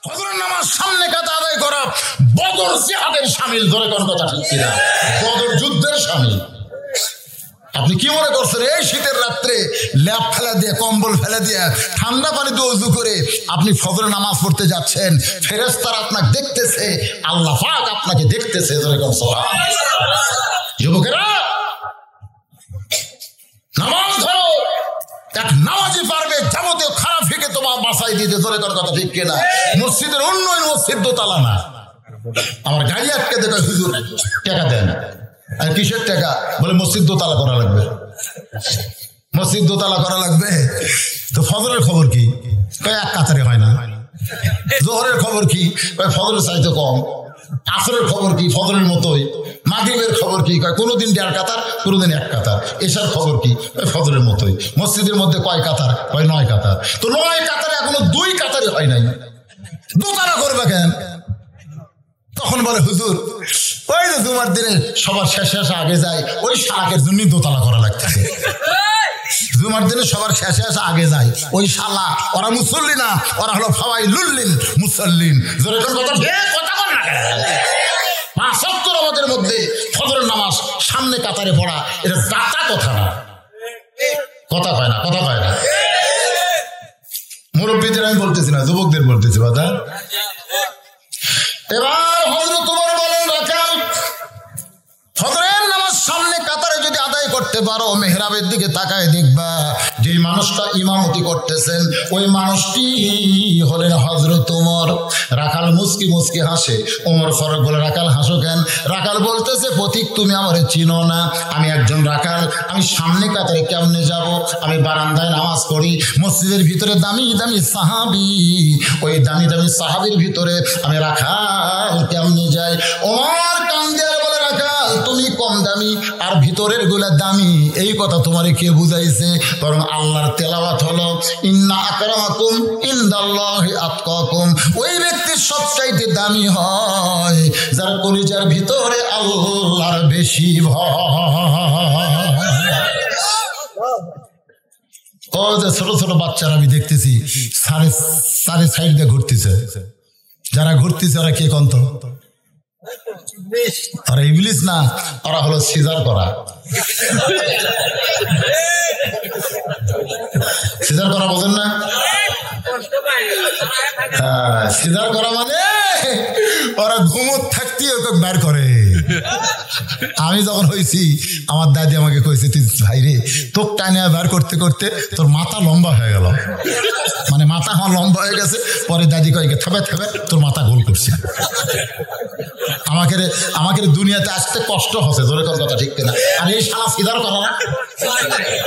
ফজরের নামাজ সামনে কাতা আদায় করা বদর জিহাদের শামিল। ধরে কোন কথা ঠিক কিনা? বদর যুদ্ধের শামিল। আপনি কি মনে করছেন এই শীতের রাত্রে ল্যাপ ফেলা দিয়ে, কম্বল ফেলা দিয়ে, ঠান্ডা পানিতে ওযু করে আপনি ফজরের নামাজ পড়তে যাচ্ছেন? ফেরেশতারা আপনাকে দেখতেছে, আল্লাহ পাক আপনাকে দেখতেছে। যুবকেরা নামাজ ধরো। এক নামাজি পারবে যাবতীয় খারাপ থেকে তোমার বাসায় দিতে। ধরে কোন কথা ঠিক কিনা? মসজিদের উন্নয়ন, মসজিদ দোতলা না। আমার গাড়ি আটকে দেখো, হুজুর টাকা দেন। আর কিসের টাকা? বলে মসজিদ দোতলা করা লাগবে। মসজিদ দোতলা করা লাগবে। তো ফজরের খবর কি? এক কাতারে হয় না। জোহরের খবর কি? ফজরের চাইতে কম। আসরের খবর কি? ফজরের মতোই। মাগরিবের খবর কি? কোনোদিন 1.5 কাতার, কোনোদিন 1 কাতার। এশার খবর কি? ফজরের মতোই। মসজিদের মধ্যে কয় কাতার? 9 কাতার। তো 9 কাতারে এখনো 2 কাতারে হয় নাই, দোতলা করবে কেন? তখন বলে হুজুর ওই যে জুমার দিনে সবার শেষে আগে যায়, ওই শালাকের জন্যই দোতলা করা লাগতেছে। জুমার দিনে সবার শেষে আগে যায় ওই শালা, ওরা মুসল্লি না, ওরা হলো ফাওয়াইলুল মুসাল্লিন। জোরে কোন কথা? কথা বল না। 5 ওয়াক্ত নামাজের মধ্যে ফজরের নামাজ সামনে কাতারে পড়া, এটা জাতা কথা না। কথা কয় না, কথা কয় না। মুরব্বীদের আমি বলতেছি না, যুবকদের বলতেছি কথা। এবার হযরত ওমর বলেন, রাকাল ফজরের নামাজ সামনে কাতারে যদি আদায় করতে পারো, মেহরাবের দিকে তাকায় দেখবা যে মানুষটা ইমামতি করতেছেন ওই মানুষটি হলেন হযরত ওমর। রাখাল মুস্কি মুস্কি হাসে। ওমর ফারুক বলে, রাখাল হাসো কেন? রাখাল বলতেছে, পথিক তুমি আমারে চিনো না, আমি একজন রাখাল, আমি সামনে কাতারে কেমনে যাব? আমি বারান্দায় নামাজ পড়ি, মসজিদের ভিতরে দামি দামি সাহাবী, ওই দামি দামি সাহাবীর ভিতরে আমি রাখাল কেমনে যাই? ওমর কান্দে বলে, রাখাল তুমি কম দামি আর ভিতরের গুলা দামি, এই কথা তোমারে কে বুঝাইছে? বরং আল্লাহর তেলাওয়াত হলো, ইন্না আকরামাকুম ইনদাল্লাহি আতকাকুম। ওই ব্যক্তির সবচাইতে দামি হয় যার কলিজার ভিতরে আল্লাহর বেশি ভয়। ও যে ছোট ছোট বাচ্চারা আমি দেখতেছি সাড়ে সাইড দিয়ে ঘুরতেছে। যারা ঘুরতেছে ওরা কে কন্ত? ওরা ইবলিস না, ওরা হলো সিজার করা। সিজার করা বোঝেন না? সিজার করা মানে ওরা ঘুমত থাকতে ওকে বের করে। আমি যখন হয়েছি আমার দাদি আমাকে কইছে, তুই ভাই রে তোর টাইনে বের করতে করতে তোর মাথা লম্বা হয়ে গেল। মানে মাথা আমার লম্বা হয়ে গেছে। পরে দাদি কয়েকে থাবে থাবে তোর মাথা গোল করছে। আমাকে দুনিয়াতে আসতে কষ্ট হচ্ছে। ধরে কোন কথা ঠিক কিনা? আর এই শালা সিজার করা না,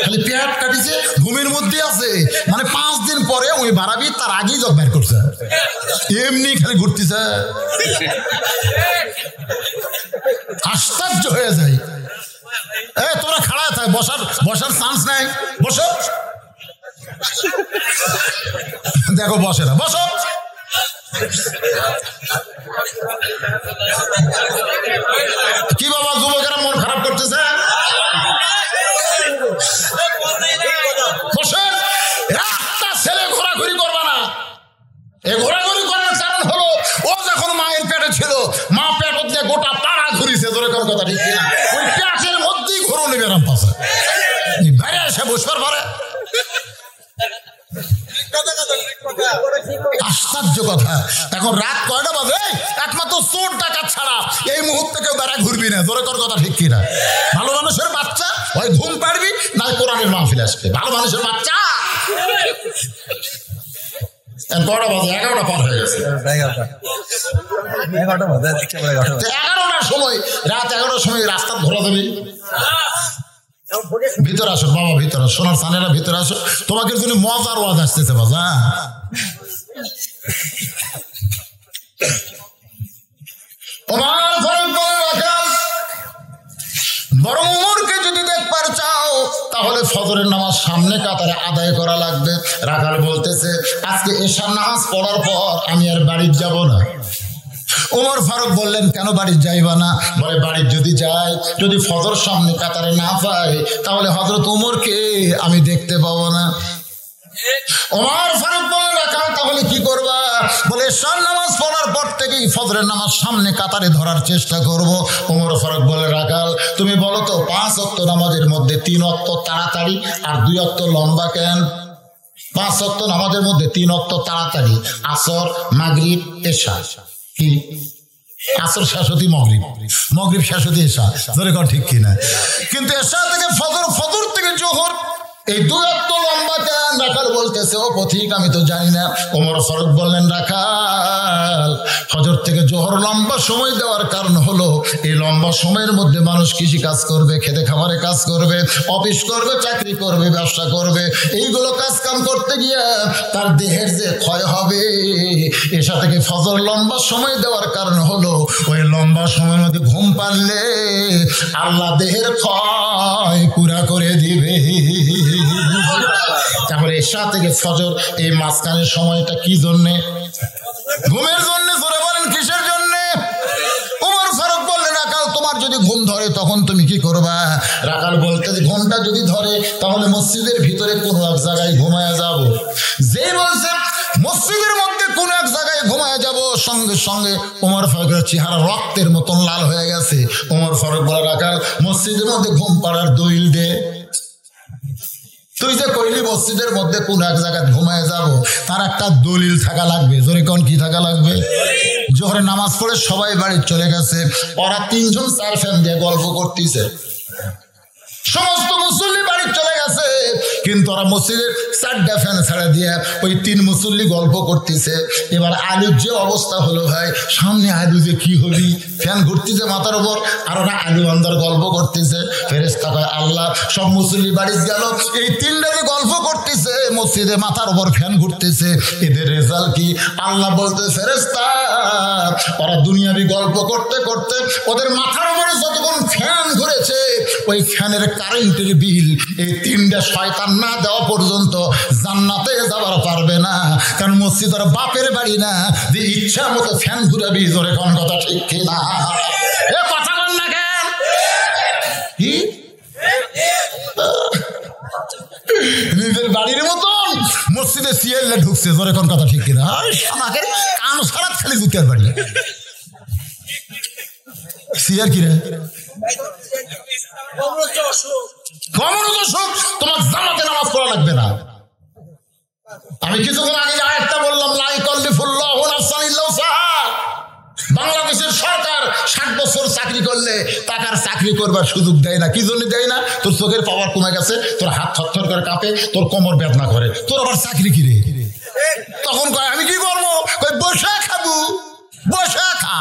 খালি পেট কাটিছে, ঘুমের মধ্যে আছে। মানে 5 দিন পরে ওই বাড়াবি, তার আগেই জব বের করছে, এমনি খালি ঘুরতেছে। আশ্চর্য হয়ে যায়। তোরা খাড়া থাক, বসার চান্স নাই, বসো। দেখো বসে না, বসো। কি বাবা যুবকেরা মন খারাপ করতেছে? বসেন। একটা ছেলে ঘোরাঘুরি করবে না। এই ঘোরাঘুরি করার কারণ হলো ও যখন মায়ের পেটে ছিল, মা পেট দিয়ে গোটা পাড়া ঘুরিছে। ধরে কোন কথা ঠিক কিনা? ওই পেটের মধ্যেই ঘুরুনি বেরাম পাশে বাইরে এসে বসবার পারে। আশ্চর্য কথা। এখন রাত কয়টা বাজে? একমাত্র চোর ডাকাত ছাড়া এই মুহূর্তে কেউ বেড়া ঘুরবি না। জোরে কর কথা ঠিক কিনা? ভালো মানুষের বাচ্চা হয় ঘুম পারবি, না কোরআনের মাহফিল আসবে। ভালো মানুষের বাচ্চা কয়টা বাজে? 11টা পার হয়ে গেছে। 11টার সময়, রাত 11টার সময় রাস্তা ঘোরা দেবে। ভিতরে আসো বাবা, ভিতরে সোনার সানেরা ভিতরে আসো। তোমাকে জন্য মজার ওয়াজ আসতেছে বাবা। বরং ওমরকে যদি দেখবার চাও তাহলে ফজরের নামাজ সামনে কাতারে আদায় করা লাগবে। রাখাল বলতেছে, আজকে এশার নামাজ পড়ার পর আমি আর বাড়ি যাব না। ওমর ফারুক বললেন, কেন বাড়ি যাইবা না? বলে, বাড়ি যদি যাই, যদি ফজর সামনে কাতারে না পাই, তাহলে হযরত ওমরকে আমি দেখতে পাবো না। ওমর ফারুক বলে, রাখাল তাহলে কি করবা? বলে এশার নামাজ পড়ার পর থেকেই ফজরের নামাজ সামনে কাতারে ধরার চেষ্টা করব। ওমর ফারুক বলে রাখাল তুমি বলো তো 5 ওয়াক্ত নামাজের মধ্যে 3 ওয়াক্ত তাড়াতাড়ি আর 2 ওয়াক্ত লম্বা কেন? 5 ওয়াক্ত নামাজের মধ্যে 3 ওয়াক্ত তাড়াতাড়ি, আসর মাগরিব এশা। কি আসর শেষ হতে মগরিব, মগরিব শেষ হতে এশা, ধরে কর ঠিক কিনা? কিন্তু এশা থেকে ফজর, ফজর থেকে জোহর, এই 2 ওয়াক্ত লম্বা কেন? রাখাল বলতেছে ও পথিক আমি তো জানি না। ওমর ফারুক বললেন রাখাল ফজর থেকে জোহর লম্বা সময় দেওয়ার কারণ হলো এই লম্বা সময়ের মধ্যে মানুষ কৃষি কাজ করবে, খেতে খাবারে কাজ করবে, অফিস করবে, চাকরি করবে, ব্যবসা করবে। এইগুলো কাজ কাম করতে গিয়ে তার দেহের যে ক্ষয় হবে, এসা থেকে ফজর লম্বা সময় দেওয়ার কারণ হলো ওই লম্বা সময়ের মধ্যে ঘুম পারলে আল্লাহ দেহের ক্ষয় পুরা করে দিবে। তারপরে এশা থেকে ফজর এই মাঝখানের সময়টা কি জন্যে? ঘুমের জন্য। জোরে বলেন কিসের জন্য? ওমর ফারুক বললেন রাখাল তোমার যদি ঘুম ধরে তখন তুমি কি করবা? রাখাল বলতে ঘুমটা যদি ধরে তাহলে মসজিদের ভিতরে কোনো এক জায়গায় ঘুমায়া যাব। যে বলছে মসজিদের মধ্যে কোন এক জায়গায় ঘুমায় যাব, সঙ্গে সঙ্গে ওমর ফারুকের চেহারা রক্তের মতন লাল হয়ে গেছে। ওমর ফারুক বলে রাখাল মসজিদের মধ্যে ঘুম পাড়ার দলিল দে। তুই যে কইলি মসজিদের মধ্যে কোন এক জায়গায় ঘুমায় যাব, তার একটা দলিল থাকা লাগবে। জোরে কোন কি থাকা লাগবে? জোহরের নামাজ পড়ে সবাই বাড়ি চলে গেছে, ওরা 3 জন 4 ফ্যান দিয়ে গল্প করতেছে। সমস্ত মুসল্লি বাড়ি চলে গেছে, কিন্তু ওরা মসজিদের 4টা ফ্যান ছেড়ে দিয়ে ওই 3 মুসল্লি গল্প করতেছে। এবার আলুর যে অবস্থা হলো ভাই, সামনে আলু যে কি হবি, ফ্যান ঘুরতেছে মাথার উপর, আর ওরা আলু আন্দার গল্প করতেছে। ফেরেশতা কয় আল্লাহ সব মুসল্লি বাড়ি গেল, এই 3টা যে গল্প করতেছে মসজিদে মাথার উপর ফ্যান ঘুরতেছে, এদের রেজাল্ট কি? আল্লাহ বলতে ফেরেশতা ওরা দুনিয়াবি গল্প করতে করতে ওদের মাথার উপরে যতক্ষণ ফ্যান ঘুরেছে ওই ফ্যানের কারেন্টের বিল এই 3টা শয়তান না দেওয়া পর্যন্ত জান্নাতে যাবার পারবে না। কারণ মসজিদ আর বাপের বাড়ি না যে ইচ্ছা মতো ফ্যান ঘুরাবি। জোরে কোন কথা ঠিক কিনা? এ কথা বল না কেন? কি নিজের বাড়ির মতন মসজিদে সিএল ঢুকছে। জোরে কোন কথা ঠিক কিনা? আমাকে কান সারাত খালি জুতের বাড়ি সিয়ার কি রে? তোমার জামাতে নামাজ পড়া লাগবে না। আমি কিছুক্ষণ আগে আয়াতটা বললাম লা ইকাল্লিফুল্লাহু নাফসান ইল্লা উসআহা। বাংলাদেশের সরকার 60 বছর চাকরি করলে টাকার চাকরি করবার সুযোগ দেয় না। কি জন্য দেয় না? তোর চোখের পাওয়ার কমে গেছে, তোর হাত থরথর করে কাঁপে, তোর কোমর বেদনা করে, তোর আবার চাকরি কি রে? তখন কয় আমি কি করবো? বসে খাবো, বসে খা।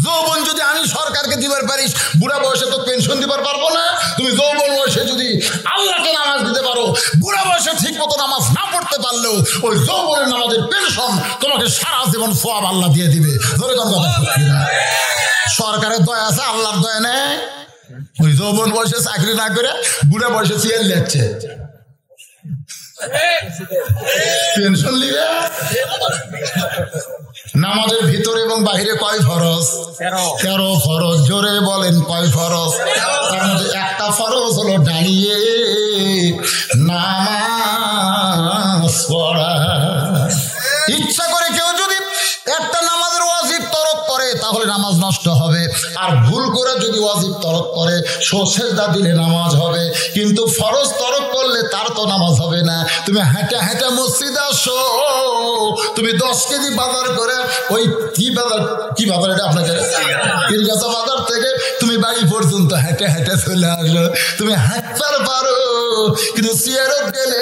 যৌবন যদি আমি সরকারকে দিবার পারিস, বুড়া বয়সে তো পেনশন দিবার পারবো না। তুমি যৌবন বয়সে যদি আল্লাহকে নামাজ দিতে পারো, বুড়া বয়সে ঠিক মতো নামাজ না পড়তে পারলেও ওই যৌবনের নামাজের পেনশন তোমাকে সারা জীবন সওয়াব আল্লাহ দিয়ে দিবে। ধরে কোন কথা? সরকারের দয়া আছে, আল্লাহর দয়া নেই। ওই যৌবন বয়সে চাকরি না করে বুড়া বয়সে চেয়ার লেচ্ছে, পেনশন নিবে। নামাজের ভিতরে এবং বাহিরে কয় ফরজ? 13 ফরজ। জোরে বলেন কয় ফরজ? তার মধ্যে একটা ফরজ হলো দাঁড়িয়ে নামাজ পড়া। ইচ্ছা করে কেউ যদি একটা নামাজের ওয়াজিব তরক করে তাহলে নামাজ নষ্ট হবে, আর ভুল করে যদি ওয়াজিব তরক করে সেজদা দিলে নামাজ হবে। কিন্তু ফরজ তরক করলে তার তো নামাজ হবে না। তুমি হেঁটে হেঁটে মসজিদে আসো, তুমি 10 কেজি বাজার করে ওই কি বাজার এটা আপনাকে পীরগাছা বাজার থেকে তুমি বাড়ি পর্যন্ত হেঁটে হেঁটে চলে আসো। তুমি হাঁটতে পারো, কিন্তু চেয়ারত গেলে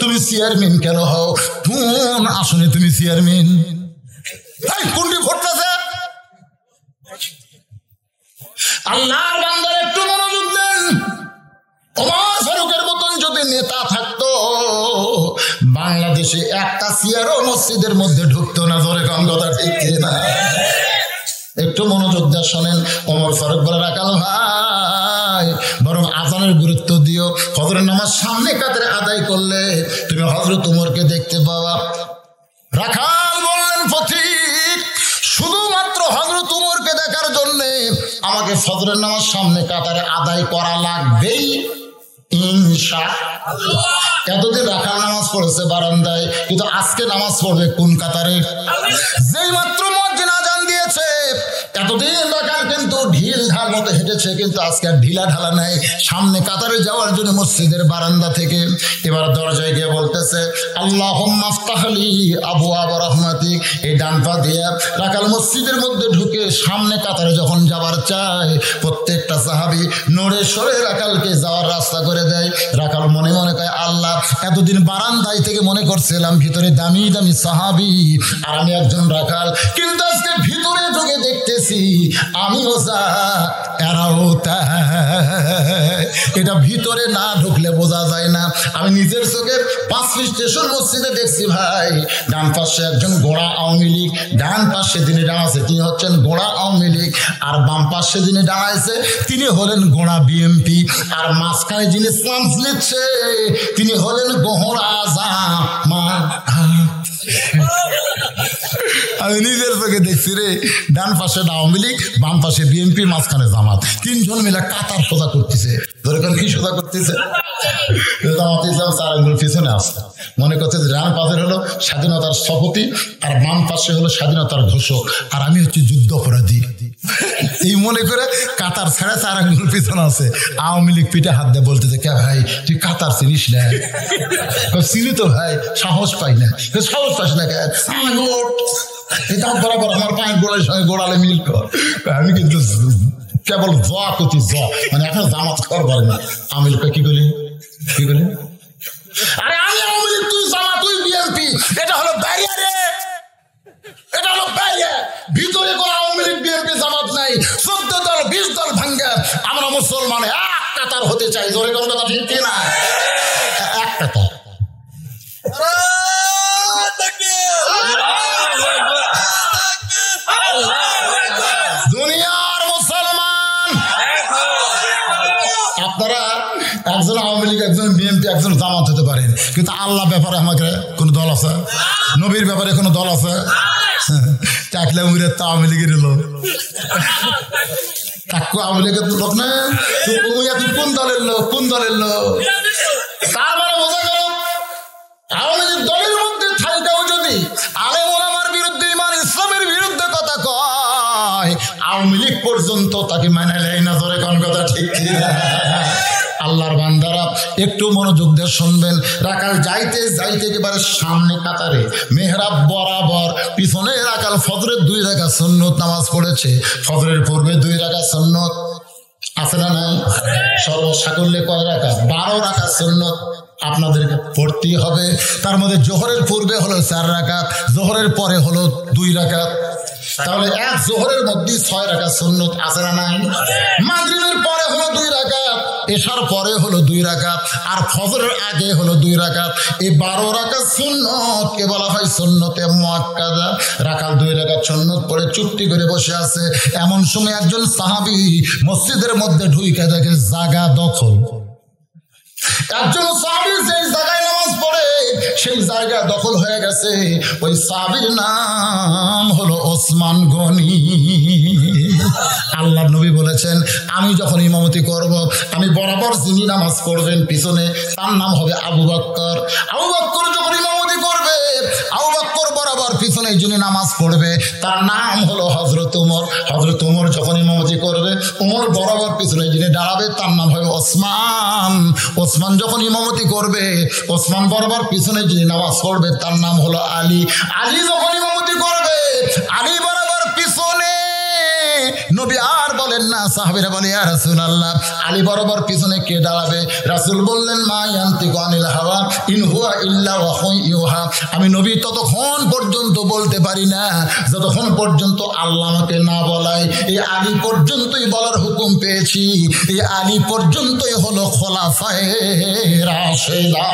তুমি চেয়ারম্যান কেন হও? কোন আসনে তুমি চেয়ারম্যান? কোনটি ভোটটাছে? আল্লাহর বান্দার একটু মনোযোগ দেন। ওমর ফারুকের মতন যদি নেতা থাকতো, বাংলাদেশে একটা চেয়ারও মসজিদের মধ্যে ঢুকতো না। ধরে কোন কথা ঠিক না? একটু মনোযোগ দিয়ে শোনেন। ওমর ফারুক বলে রাখাল ভাই বরং আজানের গুরুত্ব দিও। ফজরের নামাজ সামনে কাতারে আদায় করলে তুমি হযরত ওমরকে দেখতে পাওয়া। রাখাল বললেন পথিক শুধুমাত্র হযরত ওমরকে দেখার জন্য আমাকে ফজরের নামাজ সামনে কাতারে আদায় করা লাগবেই ইনশাআল্লাহ। এতদিন রাখাল নামাজ পড়েছে বারান্দায়, কিন্তু আজকে নামাজ পড়বে কোন কাতারে? যেই মাত্র মুয়াজ্জিন আযান দিয়েছে, এতদিন রাখাল কিন্তু ঢিল ঢাল মতো হেঁটেছে, কিন্তু আজকে আর ঢিলা ঢালা নাই, সামনে কাতারে যাওয়ার জন্য মসজিদের বারান্দা থেকে এবার দরজায় গিয়ে বলতেছে আল্লাহুম্মা আফতাহলি আবওয়াব রাহমাতিক। এই ডান পা দিয়ে রাখাল মসজিদের মধ্যে ঢুকে সামনে কাতারে যখন যাবার চায়, প্রত্যেকটা সাহাবী নড়ে সরে রাখালকে যাওয়ার রাস্তা করে দেয়। রাখাল মনে মনে কয় আল্লাহ, এতদিন বারান্দায় থেকে মনে করছিলাম ভিতরে দামি দামি সাহাবী আর আমি একজন রাখাল, কিন্তু আজকে ভিতরে ঢুকে দেখতেছি আমিও যা এরাও তা। এটা ভিতরে না ঢুকলে বোঝা যায় না। আমি নিজের চোখে 5 স্টেশন মসজিদে দেখছি ভাই, ডান পাশে একজন গোড়া আওয়ামী লীগ, ডান পাশে যিনি দাঁড়াচ্ছে তিনি হচ্ছেন গোড়া আওয়ামী লীগ, আর বাম পাশে যিনি দাঁড়াইছে তিনি হলেন গোড়া বিএনপি, আর মাঝখানে যিনি চান্স নিচ্ছে তিনি হলেন গোহরা জামাত। আমি নিজের চোখে দেখছি রে, ডান পাশে আওয়ামী লীগ, বাম পাশে বিএনপি, মাঝখানে জামাত, তিনজন মিলে কাতার সোজা করতেছে। ধরে কি সোজা করতেছে? জামাত ইসলাম 4 আঙ্গুল পিছনে আসছে, মনে করছে যে ডান পাশে হলো স্বাধীনতার স্থপতি আর বাম পাশে হলো স্বাধীনতার ঘোষক, আর আমি হচ্ছে যুদ্ধ অপরাধী। এই মনে করে কাতার ছেড়ে 4 আঙ্গুল পিছনে আছে। আওয়ামী লীগ পিঠে হাত দিয়ে বলতেছে কে ভাই তুই কাতার চিনিস না? চিনি তো ভাই, সাহস পাই না। সাহস পাস না কেন? বরাবর আমার পায়ের গোড়ার সঙ্গে গোড়ালে মিল কর। আমি কিন্তু কেবল করছি মানে এখন জামাত করবার না। আওয়ামী লীগ কি বলি কি বলি, আরে আমি আওয়ামী লীগ, তুই জামাত, তুই বিএনপি, এটা হলো বাইরে রে, এটা হলো বাইরে। ভিতরে কোনো আওয়ামী লীগ বিএনপি জামাত নাই, 14 দল 20 দল ভাঙ্গে আমরা মুসলমান এক কাতার হতে চাই। জোরে কোনো কথা ঠিক কিনা? এক কাতার। দুনিয়ার মুসলমান, আপনারা একজন আওয়ামী লীগ, একজন বিএনপি, একজন জামাত হতে পারেন, কিন্তু আল্লাহ ব্যাপারে আমাকে কোন দল আছে? নবীর ব্যাপারে কোনো দল আছে? টাকলে উড়ে তো আওয়ামী লীগের লোক, আওয়ামী লীগের লোক না, তুই কোন দলের লোক? কোন দলের লোক? তার মানে বোঝা গেল আওয়ামী লীগ দলের মধ্যে থাকলেও যদি আলেম ওলামার বিরুদ্ধে, ইমান ইসলামের বিরুদ্ধে কথা কয়, আওয়ামী লীগ পর্যন্ত তাকে মানে নেয় না। ধরে কোন কথা ঠিক কিনা? আল্লাহর বান্দারা একটু মনোযোগ দিয়ে শুনবেন। রাখাল যাইতে যাইতে একেবারে সামনে কাতারে মেহরাব বরাবর পিছনে রাখাল ফজরের 2 রাকাত সুন্নত নামাজ পড়েছে। ফজরের পূর্বে 2 রাকাত সুন্নত আছে না নাই? সর্বসাকল্যে কয় রাকাত? 12 রাকাত সুন্নত আপনাদেরকে পড়তেই হবে। তার মধ্যে জোহরের পূর্বে হলো 4 রাকাত, জোহরের পরে হলো 2 রাকাত। তাহলে এক জোহরের মধ্যে 6 রাকাত সুন্নত আছে না নাই? মাগরিবের পরে হলো 2 রাকাত, এশার পরে হলো 2 রাকাত, আর ফজরের আগে হলো 2 রাকাত। এই 12 রাকাত সুন্নতকে বলা হয় সুন্নতে মুআক্কাদা। রাখাল 2 রাকাত সুন্নত পড়ে চুপটি করে বসে আছে। এমন সময় একজন সাহাবী মসজিদের মধ্যে ঢুকে দেখে জায়গা দখল। একজন সাহাবী যেই জায়গায় নামাজ পড়ে সেই জায়গা দখল হয়ে গেছে। ওই সাহাবীর নাম হলো ওসমান গনি। আল্লাহর নবী বলেছেন আমি যখন ইমামতি করব, আমি বরাবর যিনি নামাজ পড়বেন পিছনে তার নাম হবে আবু বকর। আবু বকর যখন ইমামতি করবে, আবু বকর বরাবর পিছনে যিনি নামাজ পড়বে তার নাম হলো হযরত ওমর। হযরত ওমর যখন ইমামতি করবে, ওমর বরাবর পিছনে যিনি দাঁড়াবে তার নাম হবে ওসমান। ওসমান যখন ইমামতি করবে, ওসমান বরাবর পিছনে যিনি নামাজ পড়বে তার নাম হলো আলী। আলী যখন ইমামতি করবে, আলী বরাবর পিছনে। নবী আর বলেন না, সাহাবীরা বলে ইয়া রাসূলুল্লাহ আলী বরাবর পিছনে কে দাঁড়াবে? রাসূল বললেন মা ইয়ান্তিকু আনিল হাওয়া ইন হুয়া ইল্লা ওয়াহয়ুন ইউহা। আমি নবী ততক্ষণ পর্যন্ত বলতে পারি না যতক্ষণ পর্যন্ত আল্লাহ আমাকে না বলায়। এই আলী পর্যন্তই বলার হুকুম পেয়েছি। এই আলী পর্যন্তই হলো খোলাফায়ে রাশেদা।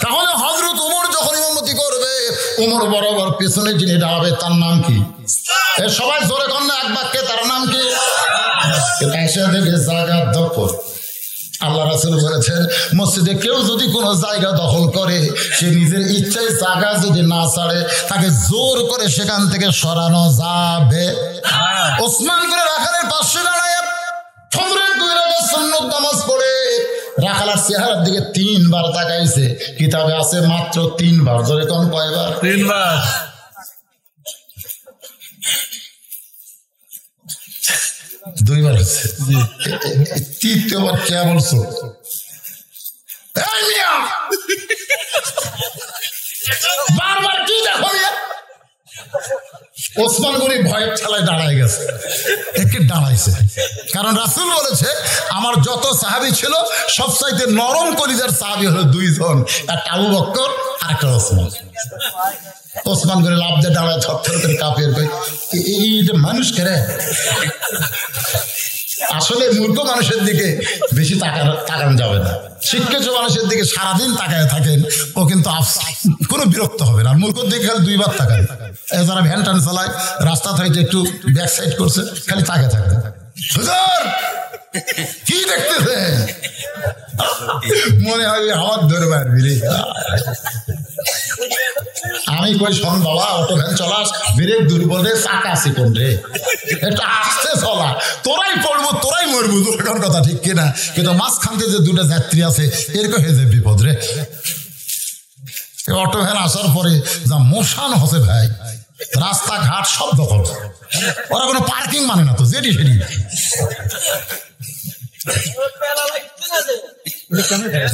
তাহলে হযরত ওমর যখন ইমামতি করবে, ওমর বরাবর পিছনে যিনি দাঁড়াবে তার নাম কি? সবাই জোরে কন্যা এক বাক্যে তার নাম কি? এসে দেখে জায়গা দখল। আল্লাহ রাসূল বলেছেন মসজিদে কেউ যদি কোনো জায়গা দখল করে, সে নিজের ইচ্ছায় জায়গা যদি না ছাড়ে, তাকে জোর করে সেখান থেকে সরানো যাবে। ওসমান করে রাখালের পাশে দাঁড়ায় ফজরের 2 রাকাত সুন্নত নামাজ পড়ে রাখালার চেহারার দিকে 3 বার তাকাইছে। কিতাবে আছে মাত্র 3 বার। ধরে কোন কয়বার? 3 বার। 2 বার হচ্ছে, 3বার কে বলছো? বারবার কি দেখো? ওসমান গনি ভয়ের ঠেলায় দাঁড়ায় গেছে, একে দাঁড়াইছে। কারণ রাসূল বলেছে আমার যত সাহাবী ছিল সবচাইতে নরম কলিজার সাহাবী হলো 2 জন, একটা আবু বকর আর একটা ওসমান। ওসমান গনি লাভ দিয়ে দাঁড়ায় থরথর করে কাঁপে, এইটা মানুষ কেরে? আসলে মূর্খ মানুষের দিকে বেশি তাকানো যাবে না। শিক্ষিত মানুষের দিকে সারাদিন তাকায় থাকেন, ও কিন্তু কোনো বিরক্ত হবে না। আর মূর্খর দিকে খালি 2 বার তাকায়। যারা ভ্যান টান চালায়, রাস্তা থেকে একটু ব্যাক সাইড করছে, খালি তাকে থাকে। কি দেখতেছে? মনে হয় আমার ধরে মারবি রে। আমি কই শোন বাবা, অটো ভ্যান চলাস, ব্রেক দুর্বল রে, চাকা আছে কোন রে, এটা আসতে চলা, তোরাই পড়বো তোরাই মরবো, দুর্ঘটনার কথা ঠিক কিনা? কিন্তু মাঝখানতে যে 2টা যাত্রী আছে, এরকম হয়ে যায় বিপদ রে। অটো ভ্যান আসার পরে যা মোশান হচ্ছে ভাই, রাস্তাঘাট সব দখল। ওরা কোনো পার্কিং মানে না তো, যেটি সেটি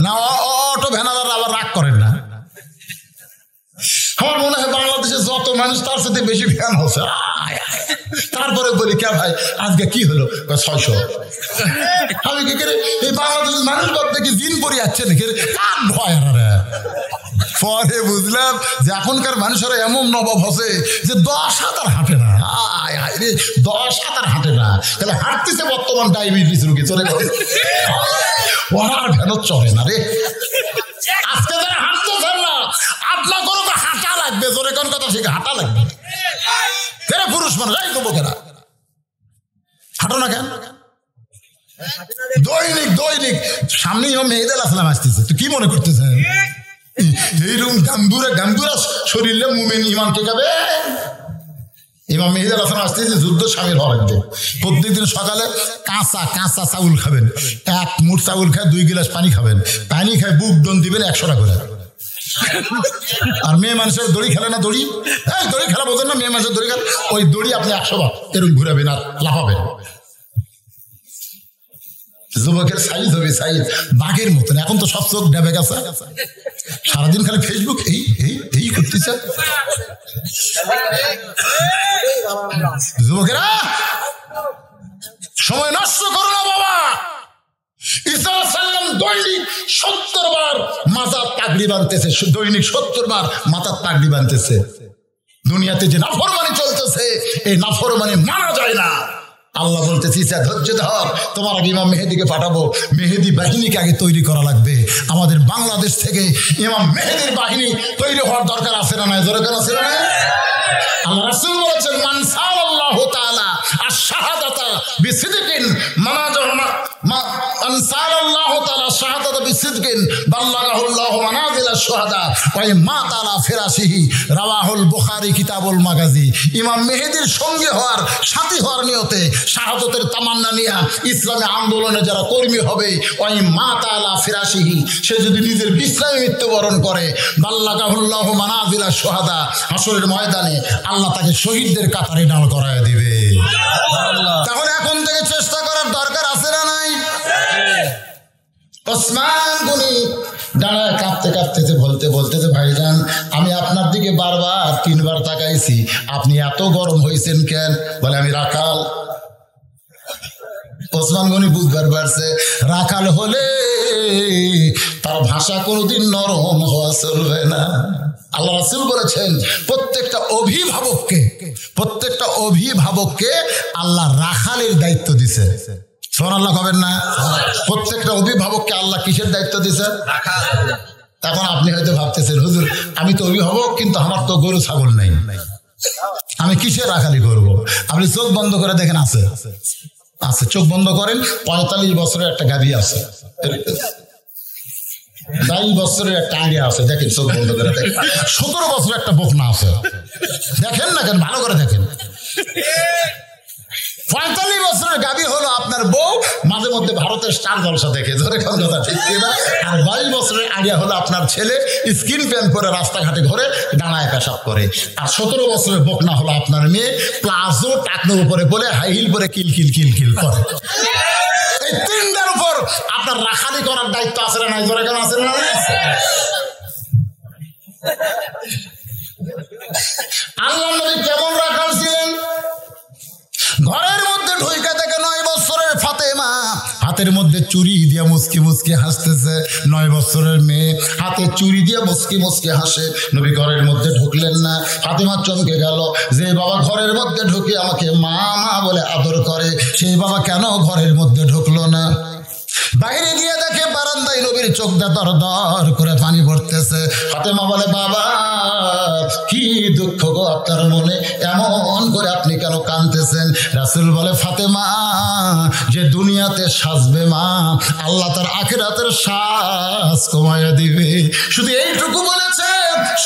না। অটো ভ্যানালার আবার রাগ করেন না। আমার মনে হয় বাংলাদেশে যত মানুষ তার সাথে বেশি ভ্যান হচ্ছে। তারপরে বলি কে ভাই আজকে কি হলো? 600। আমি কি করে এই বাংলাদেশের মানুষ বাদ দেখি দিন পরে যাচ্ছে নাকি? কার ভয়? পরে বুঝলাম যে এখনকার মানুষেরা এমন নবাব হচ্ছে যে 10 হাত আর হাঁটে না। 10 হাত আর হাঁটে না, তাহলে হাঁটতেছে বর্তমান ডায়াবেটিস রোগী চলে গেছে। ওরা আর ভ্যানও চলে না রে। আজকে যারা হাঁটতেছেন না, আপনার কোনো হাঁটা লাগবে, জোরে কোন কথা ঠিক হাঁটা লাগবে। পুরুষ মানুষ এই যুবকেরা হাঁটো না কেন? দৈনিক দৈনিক সামনে মেয়েদের আসলাম আসতেছে, তুই কি মনে করতেছেন এইরকম গাম্বুরা শরীরে মুমিন ইমান টেকাবে? ইমাম মেহেদুল হাসান আসতেছে যুদ্ধ সামিল হওয়া লাগবে। প্রত্যেকদিন সকালে কাঁচা কাঁচা চাউল খাবেন, 1 মুঠ চাউল খায় 2 গিলাস পানি খাবেন, পানি খায় বুক দন দিবেন 100 টাকা করে। আর মেয়ে মানুষের দড়ি খেলে না, দড়ি দড়ি খেলা বোঝেন না? মেয়ে মানুষের দড়ি খেলা, ওই দড়ি আপনি 100 বার এরকম ঘুরাবেন আর লাফাবেন। যুবকের সাইজ হবে সাইজ বাঘের মতন। এখন তো সব চোখ ডেবে গেছে, সারাদিন খালি ফেসবুক এই এই এই করতেছে। যুবকেরা সময় নষ্ট করো না বাবা। ঈসা সাল্লাম দৈনিক 70 বার মাথার পাগড়ি বাঁধতেছে, দৈনিক 70 বার মাথার পাগড়ি বাঁধতেছে। দুনিয়াতে যে নাফরমানি চলতেছে, এই নাফরমানি মানা যায় না। আল্লাহ বলতেছি ধৈর্য ধর, তোমার আগে ইমাম মেহেদিকে পাঠাবো। মেহেদি বাহিনীকে আগে তৈরি করা লাগবে। আমাদের বাংলাদেশ থেকে ইমাম মেহেদির বাহিনী তৈরি হওয়ার দরকার আছে না নাই? দরকার আছে না? আল্লাহ রাসূল বলেছেন মান সাল্লাল্লাহু তাআলা আশ-শাহাদাতা বিসিদকিন মান সাল্লাল্লাহু তাআলা শাহাদাতা বিসিদকিন বাল্লাগাহুল্লাহু মানাজিলা শুহাদা ওয়া মাতা আলা ফিরাশিহি রাওয়াহুল বুখারী কিতাবুল মাগাজি। ইমাম মেহেদির সঙ্গে হওয়ার সাথী হওয়ার নিয়তে শাহাদাতের তামান্না নিয়ে ইসলামী আন্দোলনে যারা কর্মী হবে, ওই মাতা আলা ফিরাশিহি, সে যদি নিজের বিশ্রামে মৃত্যুবরণ করে, বাল্লাগাহুল্লাহু মানাজিলা শুহাদা, হাসরের ময়দানে আল্লাহ তাকে শহীদদের কাতারে দাঁড় করায় দিবে। তাহলে এখন থেকে চেষ্টা করার দরকার আছে না নাই? ওসমান গনি দাঁড়ায় কাঁপতে কাঁপতেছে, বলতেছে ভাইজান আমি আপনার দিকে বারবার 3 বার তাকাইছি, আপনি এত গরম হয়েছেন কেন? বলে আমি রাখাল। ওসমান গনি বুঝবার পারছে রাখাল হলে তার ভাষা কোনোদিন নরম হওয়া চলবে না। আল্লাহ রাসূল বলেছেন প্রত্যেকটা অভিভাবককে আল্লাহ রাখালের দায়িত্ব দিছে। সুবহানাল্লাহ কবেন না? প্রত্যেকটা অভিভাবককে আল্লাহ কিসের দায়িত্ব দিছে? এখন আপনি হয়তো ভাবতেছেন হুজুর আমি তো অভিভাবক, কিন্তু আমার তো গরু ছাগল নাই, আমি কিসের রাখালি করবো? আপনি চোখ বন্ধ করে দেখেন, আছে আছে, চোখ বন্ধ করেন, 45 বছরের একটা গাভী আছে, 22 বছরের একটা আগে আছে, দেখেন চোখ বন্ধ করে দেখেন, 17 বছরের একটা বকনা আছে, দেখেন না কেন? ভালো করে দেখেন। 45 বছরের গাভী হলো আপনার বউ, মাঝে মধ্যে ভারতে স্টার জলসা দেখে, ধরে কোন কথা ঠিক কিনা? আর 22 বছরের আইডিয়া হলো আপনার ছেলে স্কিন প্যান্ট পরে রাস্তাঘাটে ঘরে দাঁড়ায় পেশাব করে। আর 17 বছরের বকনা হলো আপনার মেয়ে প্লাজো টাকনোর উপরে বলে হাই হিল পরে কিলকিল কিলকিল করে। এই তিনটার উপর আপনার রাখালি করার দায়িত্ব আছে না নাই? ধরে কেন আছে না? আল্লাহ নবী কেমন রাখাল ছিলেন? ঘরের মধ্যে ঢুইকা থেকে 9 বছরের ফাতেমা হাতের মধ্যে চুরি দিয়ে মুসকি মুসকি হাসতেছে। 9 বছরের মেয়ে হাতে চুরি দিয়ে মুসকি মুসকি হাসে। নবী ঘরের মধ্যে ঢুকলেন না। ফাতেমা চমকে গেল, যে বাবা ঘরের মধ্যে ঢুকে আমাকে মা মা বলে আদর করে, সেই বাবা কেন ঘরের মধ্যে ঢুকলো না? বাইরে গিয়ে দেখে বারান্দায় নবীর চোখ দিয়ে দর দর করে পানি পড়তেছে। ফাতেমা বলে, বাবা কি দুঃখ গো আপনার মনে, এমন করে আপনি কেন কাঁদতেছেন? রাসূল বলে, ফাতেমা যে দুনিয়াতে সাজবে মা, আল্লাহ তার আখিরাতের সাজ কমাইয়া দিবে। শুধু এইটুকু বলেছে,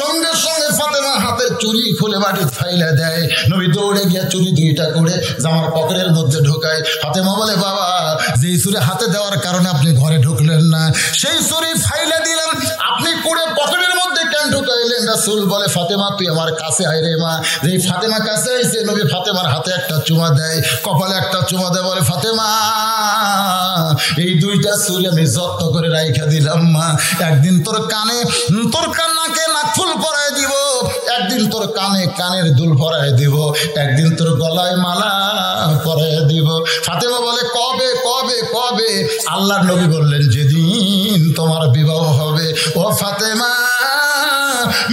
সঙ্গে সঙ্গে ফাতেমা হাতের চুরি খুলে মাটি ফাইলে দেয়। নবী দৌড়ে গিয়ে চুরি 2টা করে জামার পকেটের মধ্যে ঢোকায়। ফাতেমা বলে, বাবা যেই চুরি হাতে দেওয়ার কারণে আপনি ঘরে ঢুকলেন না, সেই চুরি ফাইলে দিলেন, আপনি করে পকেটের মধ্যে কেন ঢুকাইলেন? রাসূল বলে, ফাতেমা তুই আমার কাছে আয় রে মা। যেই ফাতেমা কাছে আইছে, নবী ফাতেমার হাতে একটা চুমা দেয়, কপালে একটা চুমা দেয়, বলে, ফাতেমা এই 2টা চুরি আমি যত্ন করে রাইখা দিলাম মা। একদিন তোর কানে তোর কান্নাকে নাকফুল পরায় দিব, একদিন তোর কানে কানের দুল পরায় দিব, একদিন তোর গলায় মালা পরায় দিব। ফাতেমা বলে, কবে কবে কবে? আল্লাহর নবী বললেন, যেদিন তোমার বিবাহ হবে। ও ফাতেমা,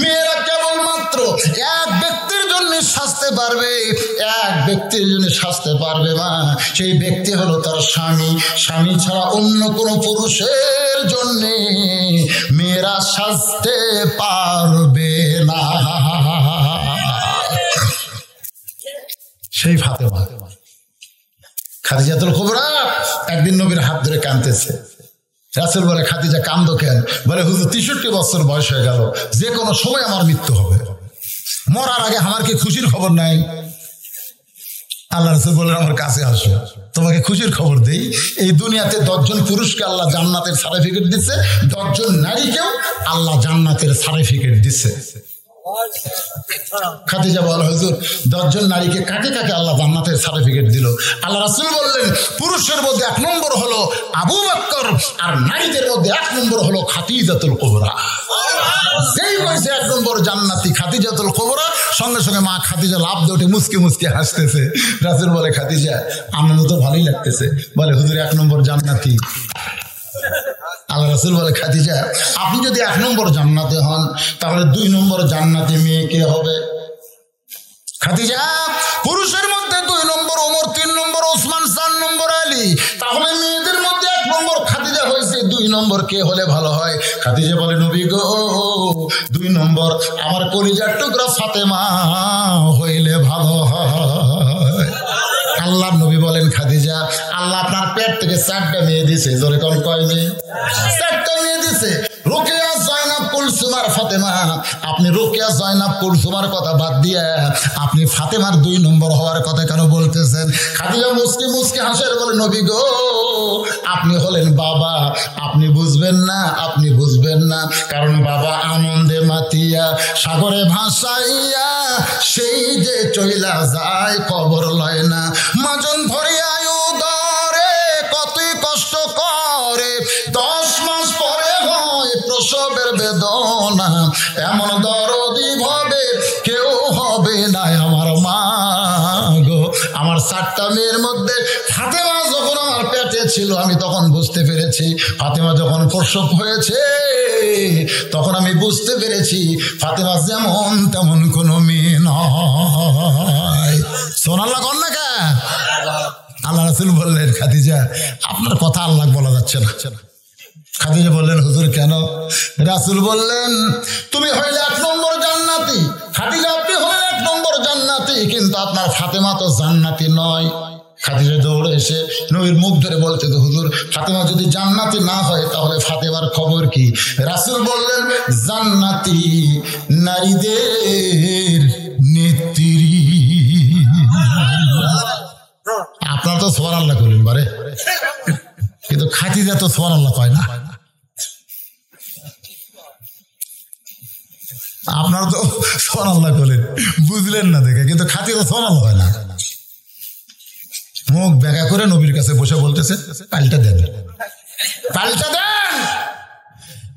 মেয়েরা কেবলমাত্র এক ব্যক্তির জন্য সাজতে পারবে, এক ব্যক্তির জন্য সাজতে পারবে মা। সেই ব্যক্তি হলো তার স্বামী। স্বামী ছাড়া অন্য কোনো পুরুষের জন্য মেয়েরা সাজতে পারবে না। সেই ফাতেমা খাদিজাতুল কুবরা একদিন নবীর হাত ধরে কাঁদতেছে। রাসূল বলে, খাদিজা কান্দো কেন? বলে, হুজুর 63 বছর বয়স হয়ে গেল, যে কোনো সময় আমার মৃত্যু হবে, মরার আগে আমার কি খুশির খবর নাই? আল্লাহ রাসূল বলেন, আমার কাছে আসো, তোমাকে খুশির খবর দেই। এই দুনিয়াতে 10 জন পুরুষকে আল্লাহ জান্নাতের সার্টিফিকেট দিচ্ছে, 10 জন নারীকেও আল্লাহ জান্নাতের সার্টিফিকেট দিচ্ছে। খাদিজা বলে, হুজুর 10 জন নারীকে কাকে কাকে আল্লাহ জান্নাতের সার্টিফিকেট দিল? আল্লাহ রাসূল বললেন, পুরুষের মধ্যে 1 নম্বর হলো আবু বকর, আর নারীদের মধ্যে 1 নম্বর হলো খাদিজাতুল কুবরা। যেই বয়সে 1 নম্বর জান্নাতি খাদিজাতুল কুবরা, সঙ্গে সঙ্গে মা খাদিজা লাভ দিয়ে উঠে মুসকি মুসকি হাসতেছে। রাসূল বলে, খাদিজা আনন্দ তো ভালোই লাগতেছে। বলে, হুজুর 1 নম্বর জান্নাতি। আল্লাহ রাসূল বলে, খাদিজা আপনি যদি 1 নম্বর জান্নাতে হন, তাহলে 2 নম্বর জান্নাতে মেয়ে কে হবে? খাদিজা পুরুষের মধ্যে 2 নম্বর ওমর, 3 নম্বর ওসমান, 4 নম্বর আলী, তাহলে মেয়েদের মধ্যে 1 নম্বর খাদিজা হয়েছে, 2 নম্বর কে হলে ভালো হয়? খাদিজা বলে, নবী গো 2 নম্বর আমার কলিজার টুকরা ফাতেমা হইলে ভালো হয়। আল্লাহর নবী বলেন, খাদিজা আল্লাহ আপনার পেট থেকে 4টা মেয়ে দিছে। জোরে কোন কয় মেয়ে? 4টা মেয়ে দিছে। রুকিয়া, জয়নাব, কুলসুম আর ফাতেমা। আপনি রুকিয়া, জয়নাব, কুলসুমার কথা বাদ দিয়ে আপনি ফাতেমার 2 নম্বর হওয়ার কথা কেন বলতেছেন? খাদিজা মুসকি মুসকি হাসের বলে, নবী গো আপনি হলেন বাবা, আপনি বুঝবেন না, আপনি বুঝবেন না। কারণ বাবা আনন্দে মাতিয়া সাগরে ভাসাইয়া সেই যে চইলা যায় কবর লয় না। মাজন ধরিয়া উদরে কতই কষ্ট করে, 10 মাস পরে হয় প্রসবের বেদনা। এমন দরদি ভাবে কেউ হবে না আমার মা গো। আমার 4টা মেয়ের মধ্যে ফাতেমা যখন আমার পেটে ছিল, আমি তখন বুঝতে পেরেছি। ফাতেমা যখন প্রসব হয়েছে, তখন আমি বুঝতে পেরেছি ফাতেমা যেমন তেমন কোনো মেয়ে নয়। সোনাল্লাহ কন না কে? আল্লাহ রাসূল বললেন, খাদিজা আপনার কথা আল্লাহ বলা যাচ্ছে না। খাদিজা বললেন, হুজুর কেন? রাসূল বললেন, তুমি হইলে 1 নম্বর জান্নাতি। খাদিজা আপনি হইলে 1 নম্বর জান্নাতি, কিন্তু আপনার ফাতেমা তো জান্নাতি নয়। খাদিজা দৌড়ে এসে নবীর মুখ ধরে বলতে, হুজুর ফাতেমা যদি জান্নাতি না হয় তাহলে ফাতেমার খবর কি? রাসূল বললেন, জান্নাতি নারীদের নেত্রী। আপনারা তো সুবহানাল্লাহ করলেন বারে, কিন্তু তো সুবহানাল্লাহ কয় না। আপনার তো সুবহানাল্লাহ বলেন, বুঝলেন না দেখে, কিন্তু খাতি তো সুবহানাল্লাহ হয় না। মুখ ব্যাখ্যা করে নবীর কাছে বসে বলতেছে পাল্টা দেন, পাল্টা দেন,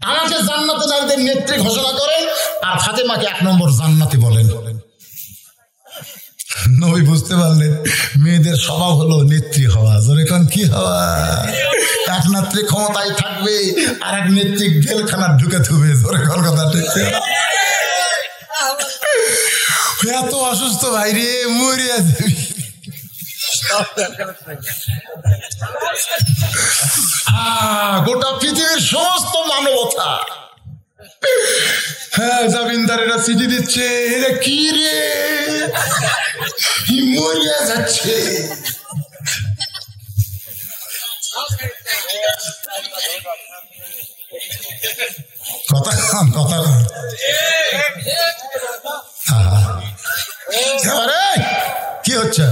আমাকে জান্নাতে যাদের নেত্রী ঘোষণা করেন আর ফাতেমাকে 1 নম্বর জান্নাতি বলেন। নবী বুঝতে পারলেন মেয়েদের স্বভাব হলো নেত্রী হওয়া। জোরে কোন কি হওয়া? এক নেত্রী ক্ষমতায় থাকবে আর এক নেত্রী জেলখানা ঢুকে থুবে। জোরে কোন কথা ঠিক? এত অসুস্থ ভাই রে, মরিয়া যাবি। গোটা পৃথিবীর সমস্ত মানবতা জামিনদারেরা চিঠি দিচ্ছে, এটা কি রে, মরিয়া যাচ্ছে। কথা কথা কি হচ্ছে?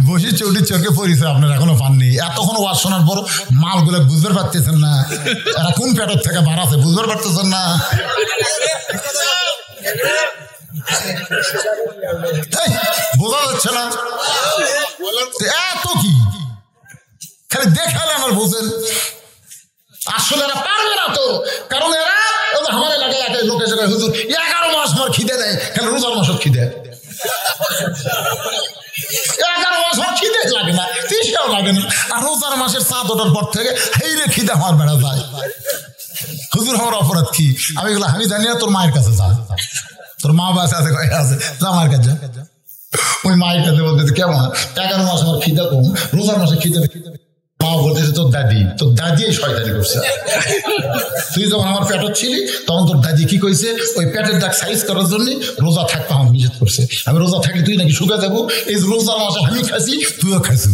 বসি চৌটি চোখে পরিচয় আপনার এখনো পাননি। এতক্ষণ ওয়াজ শোনার পর মালগুলো বুঝতে পারতেছেন না, এরা কোন পেটের থেকে বাড়াছে বুঝতে পারতেছেন না। বোঝা যাচ্ছে না এত কি, খালি দেখালে আমার বোঝেন। আসলে এরা পারবে না তো, কারণ এরা আমার এলাকায় এক লোকের জায়গায় হুজুর 11 মাস পর খিদে দেয়, কেন রোজার মাসও খিদে 11 মাস পর খিদে লাগে না, 30টাও লাগে না, আর রোজার মাসের চাঁদ ওঠার পর থেকে হেইরে খিদে আমার বেড়া যায়। হুজুর আমার অপরাধ কি? আমি এগুলো আমি জানি না, তোর মায়ের কাছে যা, তোর মা বাসা আছে আছে, যা মায়ের কাছে যা। ওই মায়ের কাছে বলতে কেমন 11 মাস আমার খিদে কম, রোজার মাসে খিদে মা বলতেছে তোর দাদি শয়তানি করছে। তুই যখন আমার পেটত ছিলি তখন তোর দাদি কি কইছে, ওই পেটের দাগ সাইজ করার জন্য রোজা থাকতে আমার নিষেধ করছে। আমি রোজা থাকলে তুই নাকি শুকা যাবো, এই রোজার মাসে আমি খাইছি তুইও খাইছি।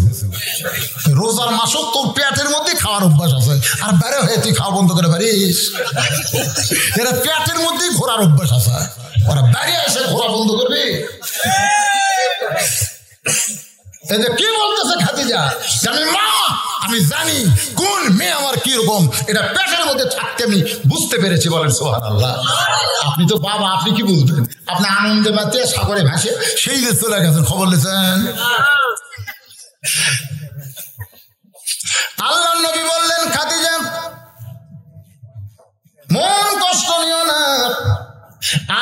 রোজার মাসও তোর পেটের মধ্যে খাওয়ার অভ্যাস আছে, আর বাইরে হয়ে তুই খাওয়া বন্ধ করে পারিস? এরা পেটের মধ্যেই ঘোরার অভ্যাস আছে, ওরা বাইরে এসে ঘোরা বন্ধ করবে। কি বলতেছে খাদিজা, জানি মা আমি জানি কোন মেয়ে আমার কিরকম, এটা পেটের মধ্যে থাকতে আমি বুঝতে পেরেছি। বলেন সুবহানাল্লাহ। আপনি তো বাবা, আপনি কি বুঝবেন? আপনি আনন্দে মাতে সাগরে ভাসে সেই যে চলে গেছেন, খবর নিয়েছেন। আল্লাহ নবী বললেন খাদিজা মন কষ্ট নিও না,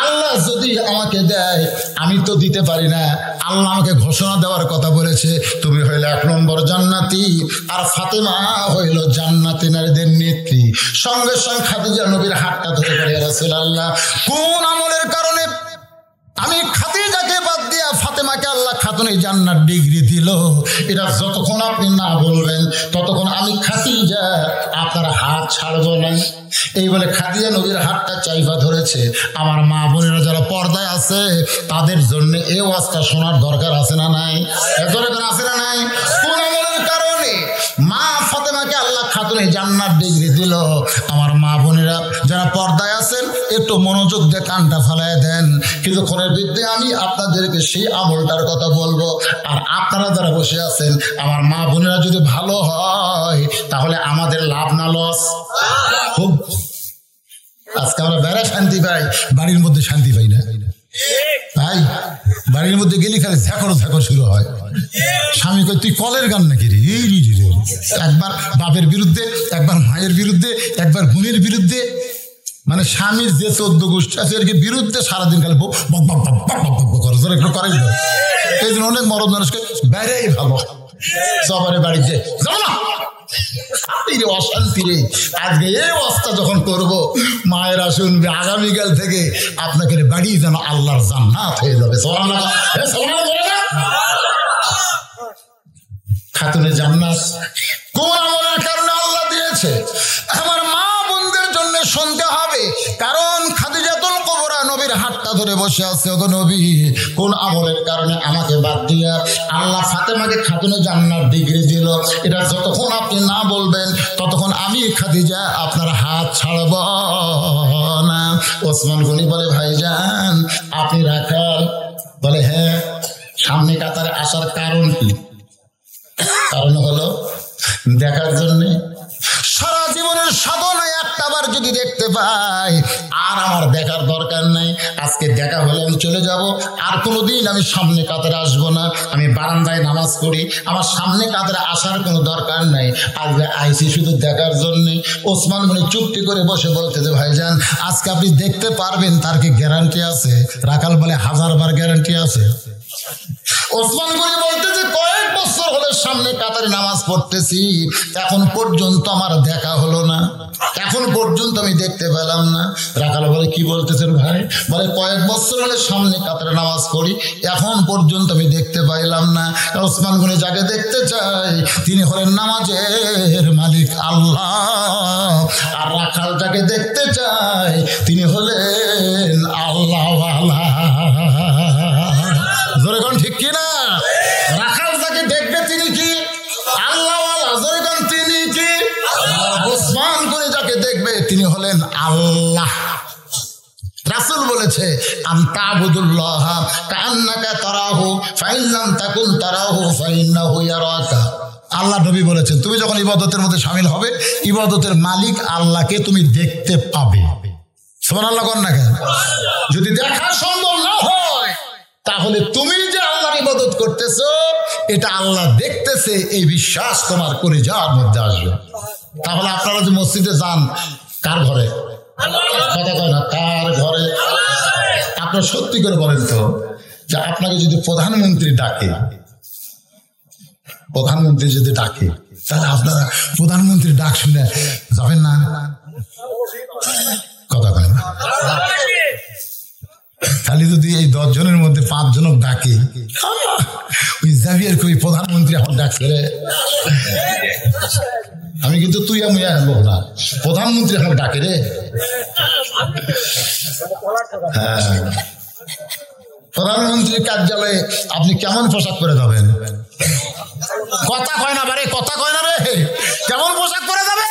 আল্লাহ যদি আমাকে দেয় আমি তো দিতে পারি না। আল্লাহ আমাকে ঘোষণা দেওয়ার কথা বলেছে, তুমি হইলে 1 নম্বর জান্নাতি আর ফাতেমা হইল জান্নাতি নারীদের নেত্রী। সঙ্গে সঙ্গে খাদিজা নবীর হাতটা ধরে বলে, রাসূলুল্লাহ কোন আমলের কারণে আমি খাদিজাকে বাদ দিয়া ফাতেমাকে আল্লাহ খাতুনে জান্নাত ডিগ্রি দিল, এটা যতক্ষণ আপনি না বলবেন ততক্ষণ আমি খাদিজা আপনার হাত ছাড়বো না। এই বলে খাদিজা নবীর হাতটা চাইফা ধরেছে। আমার মা বোনেরা যারা পর্দায় আছে তাদের জন্য এই ওয়াজটা শোনার দরকার আছে না নাই? আছে না নাই? কোন আমলের কারণে মা ফাতেমাকে আল্লাহ খাতুনে জান্নাত ডিগ্রি দিল? আমার মা বোনেরা যারা পর্দায় আছেন একটু মনোযোগ দিয়ে কানটা ফালায় দেন, কিন্তু কোনের বিরুদ্ধে আমি আপনাদেরকে সেই আমলটার কথা বলবো। আর আপনারা যারা বসে আছেন আমার মা বোনেরা যদি ভালো হয় তাহলে আমাদের লাভ না লস? খুব আজকে আমরা বেড়া শান্তি পাই, বাড়ির মধ্যে শান্তি পাই না। তাই বাড়ির মধ্যে গেলি খালি ঝাঁকড় ঝাঁকড় শুরু হয়। স্বামী কই তুই কলের গান নাকি রে? একবার বাপের বিরুদ্ধে, একবার মায়ের বিরুদ্ধে, একবার বোনের বিরুদ্ধে, মানে স্বামীর যে 14 গোষ্ঠী আছে এর বিরুদ্ধে সারাদিন খালি বক বক বক বক করে করে। এই জন্য অনেক মরদ মানুষকে বাইরেই ভালো সবারে বাড়িতে যাও না, অশান্তি রে। আজকে এই অবস্থা যখন করবো মায়েরা শুনবে, আগামীকাল থেকে আপনাকে বাড়ি যেন আল্লাহর জান্নাত হয়ে যাবে। খাতুনে জান্নাত কোন আমলের কারণে আল্লাহ দিয়েছে আমার মা বোনদের জন্য শুনতে হবে, কারণ খাদিজাতুল কুবরা নবীর হাতটা ধরে বসে আছে। ওগো নবী কোন আমলের কারণে আমাকে বাদ দিয়া আল্লাহ ফাতেমাকে খাতুনে জান্নাত ডিগ্রি দিল, এটা যতক্ষণ আপনি না বলবেন ততক্ষণ আমি খাদিজা আপনার হাত ছাড়ব না। ওসমান গনি বলে ভাইজান আপনি রাখাল? বলে হ্যাঁ। সামনে কাতারে আসার কারণ কি? কারণ হলো দেখার জন্যে। সারা জীবনের সাধনায় একটাবার যদি দেখতে পাই আর আমার দেখার দরকার নাই। আজকে দেখা হলে আমি চলে যাব, আর কোনোদিন আমি সামনে কাতারে আসবো না। আমি বারান্দায় নামাজ পড়ি, আমার সামনে কাতারে আসার কোনো দরকার নাই। আজকে আইসি শুধু দেখার জন্যে। ওসমান গনি চুপটি করে বসে বলতেছে, ভাইজান আজকে আপনি দেখতে পারবেন তার কি গ্যারান্টি আছে? রাখাল বলে 1000বার গ্যারান্টি আছে। ওসমান গনি বলতেছে, কয়েক বছর হলে সামনে কাতারে নামাজ পড়তেছি, এখন পর্যন্ত আমার দেখা হলো না, এখন পর্যন্ত আমি দেখতে পেলাম না। রাখাল বলে, কি বলতেছেন ভাই? বলে, কয়েক বছর হলে সামনে কাতারে নামাজ পড়ি, এখন পর্যন্ত আমি দেখতে পাইলাম না। ওসমান গনি যাকে দেখতে চাই তিনি হলেন নামাজের মালিক আল্লাহ, আর রাখাল যাকে দেখতে চাই তিনি হলেন আল্লাহওয়ালা। জোরে কোন ঠিক কিনা? রাখাল যাকে দেখবে তিনি কি? আল্লাহওয়ালা। জোরে কোন তিনি কি? ওসমান গনি যাকে দেখবে তিনি হলেন আল্লাহ। রাসূল বলেছে, আনতাবুদুল্লাহ কাআন্নাকা তারাহু ফাইন লাম তাকুন তারাহু ফাইন্নাহু ইয়ারাকা। আল্লাহ নবী বলেছেন, তুমি যখন ইবাদতের মধ্যে শামিল হবে, ইবাদতের মালিক আল্লাহকে তুমি দেখতে পাবে। সুবহানাল্লাহ কোন না কেন? যদি দেখা সম্ভব না হয় তাহলে তুমি যে আল্লাহর ইবাদত করতেছো এটা আল্লাহ দেখতেছে, এই বিশ্বাস তোমার কলিজার মধ্যে আসবে। তাহলে আপনারা যে মসজিদে যান, কার ঘরে? কথা কয় না, কার ঘরে? আপনারা সত্যি করে বলেন তো, যে আপনাকে যদি প্রধানমন্ত্রী ডাকে, প্রধানমন্ত্রী যদি ডাকে, তাহলে আপনারা প্রধানমন্ত্রীর ডাক শুনে যাবেন না? কথা কয় না। তাহলে যদি এই 10 জনের মধ্যে 5 জনক ডাকে, ওই জাভিয়ার কই প্রধানমন্ত্রী আমার ডাকছে রে, আমি কিন্তু তুই আমি লোক না, প্রধানমন্ত্রী আমার ডাকে রে। হ্যাঁ, প্রধানমন্ত্রীর কার্যালয়ে আপনি কেমন পোশাক করে যাবেন? কথা কয় না বারে, কথা কয় না রে, কেমন পোশাক করে যাবেন?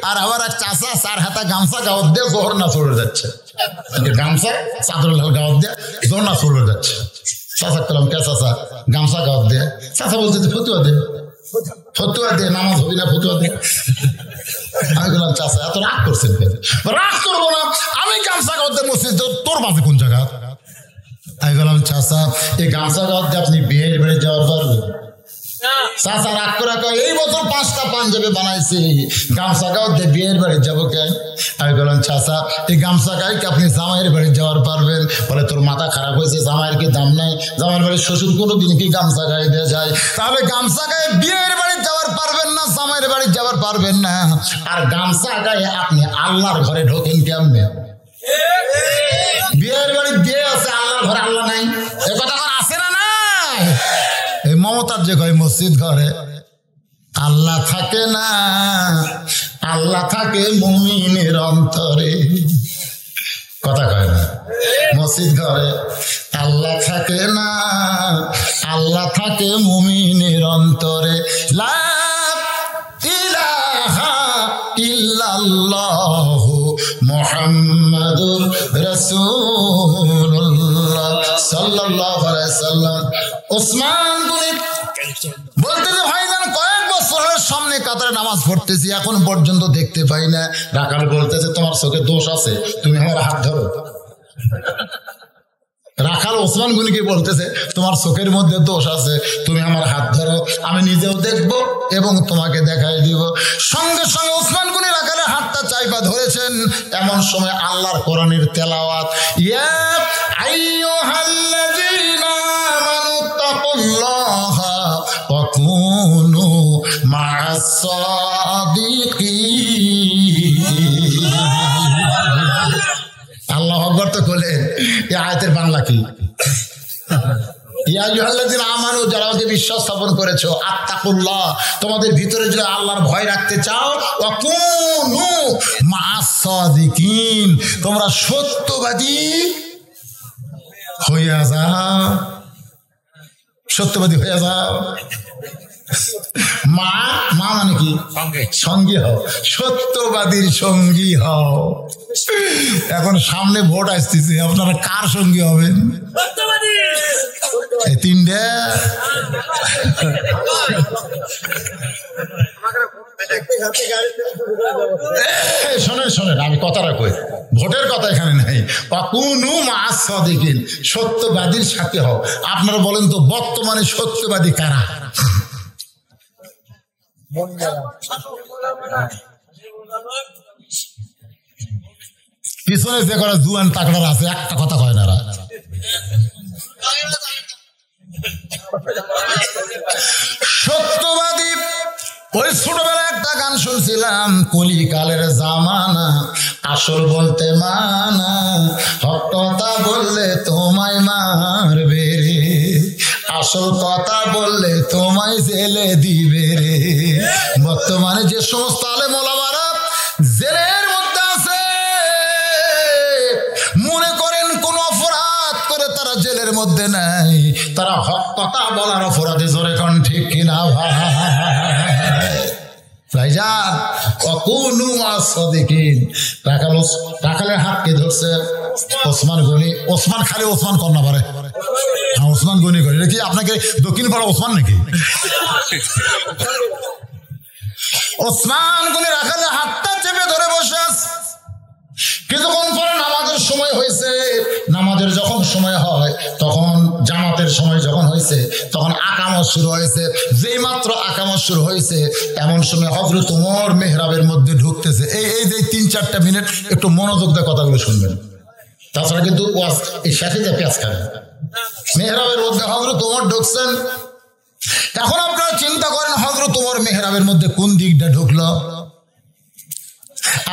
আর আবার এক চাষা 4 হাতা গামছা গাওয়াত দিয়ে জোহরনা চলে যাচ্ছে, গামছা চাদর গাওয়াত দিয়ে জোহরনা চলে যাচ্ছে। চাষা করলাম, কে চাষা? গামছা গাওয়াত দিয়ে। চাষা বলতে ফতুয়া দে, ফতুয়া দে, নামাজ হবি না, ফতুয়া দে। আমি বললাম, চাষা এত রাগ করছেন কেন? রাগ করবো না, আমি গামছা গাওয়াত দিয়ে মসজিদ, তোর বাজে কোন জায়গা? আমি বললাম, চাষা এই গামছা গাওয়াত দিয়ে আপনি বিয়ের বাড়ি যাওয়ার পারবেন? চাচা রাগ করে কয়, এই বছর 5টা পাঞ্জাবি বানাইছি, গামছা গাও দিয়ে বিয়ের বাড়ি যাবো কেন? আমি বললাম, চাচা এই গামছা গাই কি আপনি জামাইয়ের বাড়ি যাওয়ার পারবেন? বলে, তোর মাথা খারাপ হয়েছে, জামাইয়ের কি দাম নাই? জামাইয়ের বাড়ির শ্বশুর কোনোদিন কি গামছা গায়ে দিয়ে যায়? তাহলে গামছা গায়ে বিয়ের বাড়ি যাওয়ার পারবেন না, জামাইয়ের বাড়ি যাওয়ার পারবেন না, আর গামছা গায়ে আপনি আল্লাহর ঘরে ঢোকেন কেমনে? বিয়ের বাড়ি বিয়ে আছে, আল্লাহর ঘরে আল্লাহ নাই, এ কথা আছে না? নাই। এই মমতার যে কয় মসজিদ ঘরে আল্লাহ থাকে না, আল্লাহ থাকে মুমিনের অন্তরে। কথা কয় না? মসজিদ ঘরে আল্লাহ থাকে না, আল্লাহ থাকে মুমিনের অন্তরে। লা ইলাহা ইল্লাল্লাহু মুহাম্মাদুর রাসূলুল্লাহ সাল্লাল্লাহু আলাইহি সাল্লাম। ওসমান গনি বলতেছে, ভাইজান কয়েক বছর সামনে কাতারে নামাজ পড়তেছি, এখন পর্যন্ত দেখতে পাই না। রাখাল বলতেছে, তোমার চোখে দোষ আছে, তুমি আমার হাত ধরো। রাখাল ওসমান গনিকে বলতেছে, তোমার চোখের মধ্যে দোষ আছে, তুমি আমার হাত ধরো, আমি নিজেও দেখবো এবং তোমাকে দেখাই দিব। সঙ্গে সঙ্গে ওসমান গনি রাখালের হাতটা চাইপা ধরেছেন। এমন সময় আল্লাহর কোরআনের তেলাওয়াত, ইয়া আইয়ুহাল্লাযীনা আমানুত্তাকুল্লাহা ওয়া কুনু মা'আস সাদিকিন। আল্লাহু আকবার তো বলেন। এই আয়াতের বাংলা কি? ইয়া আইয়ুহাল্লাযীনা আমানু, যারা আমাকে বিশ্বাস স্থাপন করেছো, আত্তাকুল্লাহ, তোমাদের ভিতরে যদি আল্লাহর ভয় রাখতে চাও, ওয়া কুনু মা'আস সাদিকিন, তোমরা সত্যবাদী হইয়া যাও, সত্যবাদী হইয়া যাও। মা মা মানে কি? সঙ্গী হও, সত্যবাদীর সঙ্গী হও। এখন সামনে ভোট আসতেছে, আপনারা কার সঙ্গী হবেন? এই তিনটে শোনেন শোনেন, আমি কথাটা কই, ভোটের কথা এখানে নাই। কোনো মাস সাদিকিন, সত্যবাদীর সাথে হও। আপনারা বলেন তো বর্তমানে সত্যবাদী কারা? পিছনে যে করা জুয়ান তাকড়ারা আছে, একটা কথা কয় না। সত্যবাদী ওই ছোটবেলায় একটা গান শুনছিলাম, কলিকালের জামানা আসল বলতে মানা, হক কথা বললে তোমায় মারবে রে, আসল কথা বললে তোমায় জেলে দিবে রে। বর্তমানে যে সমস্ত আলেম ওলামারা জেলের মধ্যে আছে, মনে করেন কোন অপরাধ করে তারা জেলের মধ্যে নাই, তারা হক কথা বলার অপরাধে জোরে কোন ঠিক কিনা ভাই? ভাইজান কখনো আসদিকিন রাখালের হাতকে ধরছে ওসমান গনি। ওসমান খালি ওসমান কর না পারে, হ্যাঁ ওসমান গনি করে। কি আপনাকে দক্ষিণ পাড়া ওসমান নাকি? ওসমান গনি রাখালের হাতটা চেপে ধরে বসে আছে। কিছুক্ষণ পর নামাজের সময় হয়েছে। নামাজের যখন সময় হয়, তখন জামাতের সময় যখন হয়েছে, তখন আকামত শুরু হয়েছে। যেই মাত্র আকামত শুরু হয়েছে, এমন সময় হযরত ওমর মেহরাবের মধ্যে ঢুকতেছে। এই যে 3-4টা মিনিট একটু মনোযোগ দিয়ে কথাগুলো শুনবেন, তাছাড়া কিন্তু এই সাথে পেঁয়াজ খাবেন। মেহরাবের মধ্যে হযরত ওমর ঢুকছেন। এখন আপনারা চিন্তা করেন হযরত ওমর মেহরাবের মধ্যে কোন দিকটা ঢুকলো।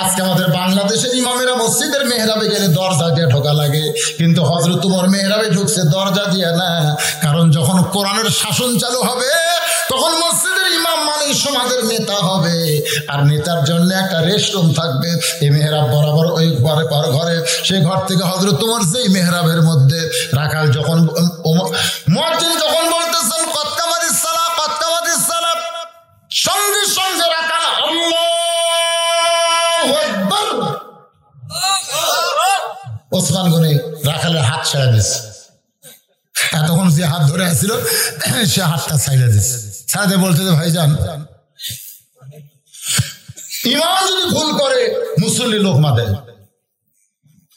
আজকে আমাদের বাংলাদেশের ইমামেরা মসজিদের মেহরাবে গেলে দরজা দিয়ে ঢোকা লাগে, কিন্তু হযরত ওমর মেহরাবে ঢুকছে দরজা দিয়ে না। কারণ যখন কোরআনের শাসন চালু হবে, তখন মসজিদের ইমাম মানে সমাজের নেতা হবে, আর নেতার জন্য একটা রেস্টরুম থাকবে। এই মেহরাব বরাবর ওই ঘরে, সেই ঘর থেকে হযরত ওমর যেই মেহরাবের মধ্যে রাখাল যখন মুয়াজ্জিন যখন বলতেছেন কদ কামাতিস সালাহ কদ কামাতিস সালাহ, সঙ্গে সঙ্গে রাখাল আল্লাহ ওসমান গনি রাখালের হাত ছেড়ে দিচ্ছে। এতক্ষণ যে হাত ধরে আসছিল সে হাতটা ছাইড়ে দিচ্ছে। ছাড়াতে বলছে যে ভাইজান, ইমাম যদি ভুল করে মুসল্লি লোকমা দেয়,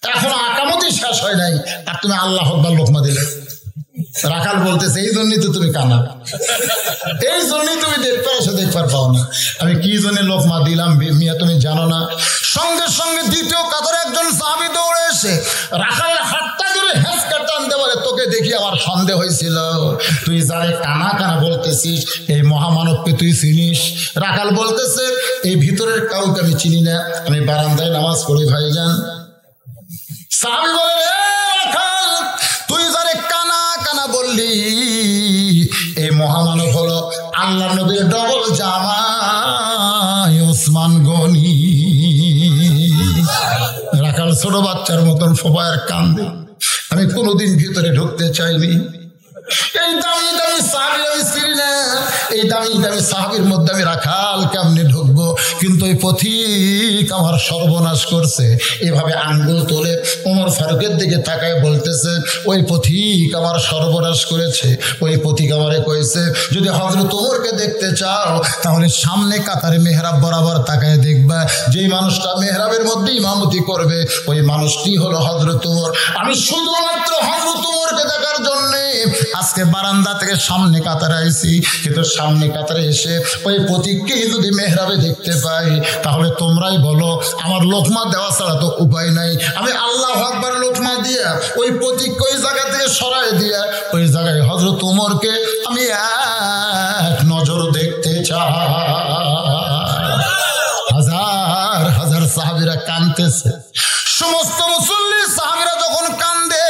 এখন আকামতই শেষ হয় নাই আর তুমি আল্লাহ আকবার লোকমা দিলে। রাখাল বলতেছে এই জন্যই তো তুমি কানা, এই জন্যই তুমি দেখবার পাও না। আমি কি জন্য লোকমা দিলাম মিয়া তুমি জানো না? সঙ্গে সঙ্গে দ্বিতীয় কাতারে একজন সাহাবী দৌড়ে এসে রাখালের হাতটা ধরে হেঁচকা টানতে পারে, তোকে দেখি আমার সন্দেহ হয়েছিল, তুই যারে কানা কানা বলতেছিস এই মহামানবকে তুই চিনিস? রাখাল বলতেছে এই ভিতরের কাউকে আমি চিনি না, আমি বারান্দায় নামাজ পড়ি ভাইজান। সাহাবী বলে রাখাল, তুই যারে কানা কানা বললি এই মহামানব হলো আল্লাহ নবীর ডবল জামাই ওসমান গনি। রাখাল ছোট বাচ্চার মতন ফোপায়ের কান্দে, আমি কোনোদিন ভিতরে ঢুকতে চাইনি। এই দামি দামি সাহাবী আমি চিনি না, এই দামি দামি সাহাবীর মধ্যে আমি রাখাল কেমনে ঢুকবো? কিন্তু ওই পথিক আমার সর্বনাশ করছে। এভাবে আঙ্গুল তোলে ওমর ফারুকের দিকে তাকায় বলতেছে ওই পথিক আমার সর্বনাশ করেছে। ওই পথিক আমারে কইছে যদি হযরত ওমরকে দেখতে চাও তাহলে সামনে কাতারে মেহরাব বরাবর তাকায় দেখবা, যেই মানুষটা মেহরাবের মধ্যে ইমামতি করবে ওই মানুষটি হলো হযরত ওমর। আমি শুধুমাত্র হযরত ওমরকে দেখার জন্যে আজকে বারান্দা থেকে সামনে কাতারে আইছি, কিন্তু সামনে কাতারে এসে ওই প্রতীককেই যদি মেহরাবে দেখতে পাই তাহলে তোমরাই বলো আমার লোকমা দেওয়া ছাড়া তো উপায় নাই। আমি আল্লাহু আকবার লোকমা দিয়া ওই প্রতীককে ওই জায়গা থেকে সরাই দিয়া ওই জায়গায় হযরত ওমরকে আমি এক নজর দেখতে চাই। হাজার হাজার সাহাবীরা কাঁদতেছে, সমস্ত মুসল্লি সাহাবীরা যখন কান্দে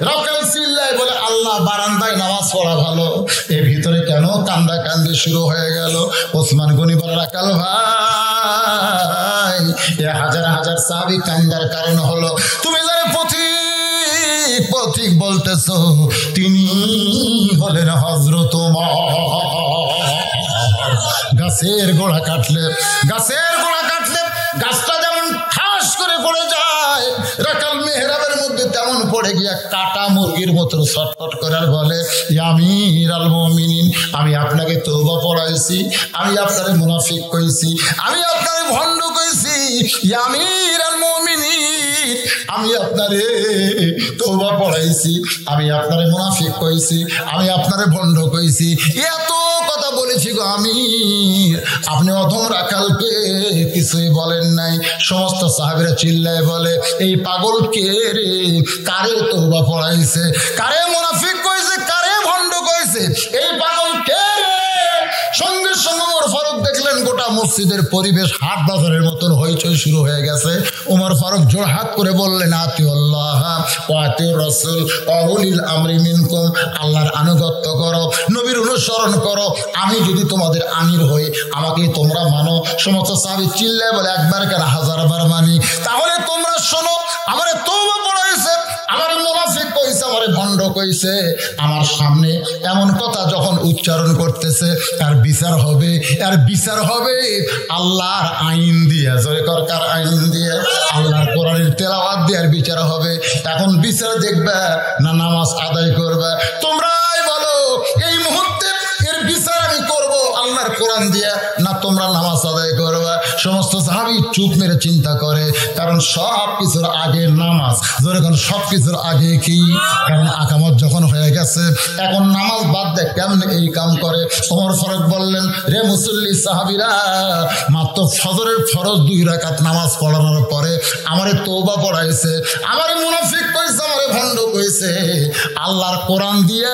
রাখাল চিল্লায় বলে আল্লাহ বারান্দায় নামাজ পড়া ভালো, এর ভিতরে কেন কান্দা কান্দি শুরু হয়ে গেল? ওসমান গনি বলে রাখাল ভাই এ হাজার হাজার সাহাবী কান্দার কারণ হলো তুমি যারা পথিক বলতেছো তিনি হলেন হযরত ওমর। গাছের গোড়া কাটলে গাছটা যেমন ঠাস করে পড়ে যায়, যায় রাখাল মেহরাবের মধ্যে তেমন পড়ে গিয়া কাটা মুরগির মতো ছটফট করার বলে, আমিরুল মুমিনিন, আমি আপনাকে তওবা পড়াইছি, আমি আপনারে মুনাফিক কইছি, আমি আপনারে ভণ্ড কইছি, আমিরুল মুমিনিন, আমি আপনারে তওবা পড়াইছি, আমি আপনারে মুনাফিক কইছি, আমি আপনারে ভণ্ড কইছি, এত কথা বলেছি গো আমির, আপনি অধম রাখালকে কিছুই বলেন নাই। সমস্ত সাহাবীরা চিল্লায় বলে, এই পাগল কে রে, কারে তওবা পড়াইছে, কারে মুনাফিক কইছে, কারে ভণ্ড কইছে, এই পাগল কে রে? সঙ্গে সঙ্গে ওমর ফারুক দেখলেন গোটা মসজিদের পরিবেশ হাট বাজারের মতন হইচই শুরু হয়ে গেছে। ওমর ফারুক জোড়হাত করে বললেন, আতিউল্লাহ ওয়া আতিউর রাসূল ওয়া উলিল আমরি মিনকুম, আল্লাহর আনুগত্য করো, নবীর অনুসরণ করো, আমি যদি তোমাদের আমির হই আমাকে তোমরা মানো। সমস্ত সাহাবী চিল্লায় বলে, একবার কেন হাজারবার মানি। তাহলে তোমরা শোনো, আমারে তওবা পড়াইছে, আমার মুনাফিক কইছে, আমারে ভণ্ড কইছে, আমার সামনে এমন কথা যখন উচ্চারণ করতেছে তার বিচার হবে, আর বিচার হবে আল্লাহর আইন দিয়ে। জোরে কর, কার আইন দিয়ে? আল্লাহর কোরআনের তেলাওয়াত দিয়ে আর বিচার হবে। এখন বিচার দেখবে না নামাজ আদায় করবে? তোমরাই বলো এই মুহূর্তে এর বিচার আমি করব আল্লাহর কোরআন দিয়ে, না তোমরা নামাজ আদায় করবে? সমস্ত সাহাবী চুপ মেরে চিন্তা করে, কারণ সব কিছুর আগে নামাজ। জোরে কোন, সব কিছুর আগে কি? কারণ আকামত যখন হয়ে গেছে, এখন নামাজ বাদ দেয় কেমনে এই কাম করে? ওমর ফারুক বললেন, রে মুসল্লি সাহাবীরা, মাত্র ফজরের ফরজ 2 রাকাত নামাজ পড়ানোর পরে আমারে তওবা পড়াইছে, আমারে মুনাফিক কইছে, আমারে ভণ্ড কইছে, আল্লাহর কোরআন দিয়ে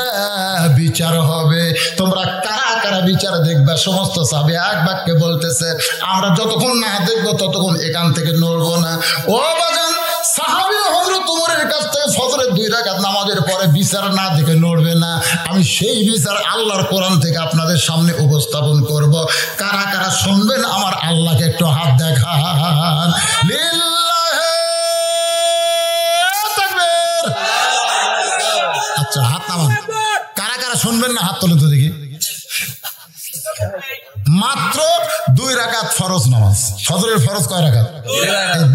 বিচার হবে। তোমরা কারা কারা বিচার দেখবা? সমস্ত সাহাবী এক বাক্যে বলতেছে, আমরা যতক্ষণ না দেখবো ততক্ষণ এখান থেকে নড়বো না। ও বাজান, সাহাবী হযরত ওমরের কাছ থেকে ফজরের 2 রাকাত নামাজের পরে বিচার না দেখে নড়বে না। আমি সেই বিচার আল্লাহর কোরআন থেকে আপনাদের সামনে উপস্থাপন করব। কারা কারা শুনবেন আমার আল্লাহকে একটু হাত দেখান। লিল্লাহি তাকবীর। আচ্ছা, হাত নামান। কারা কারা শুনবেন না হাত তোলেন তো দেখি। মাত্র 2 রাকাত ফরজ নামাজ। ফজরের ফরজ কয় রাকাত?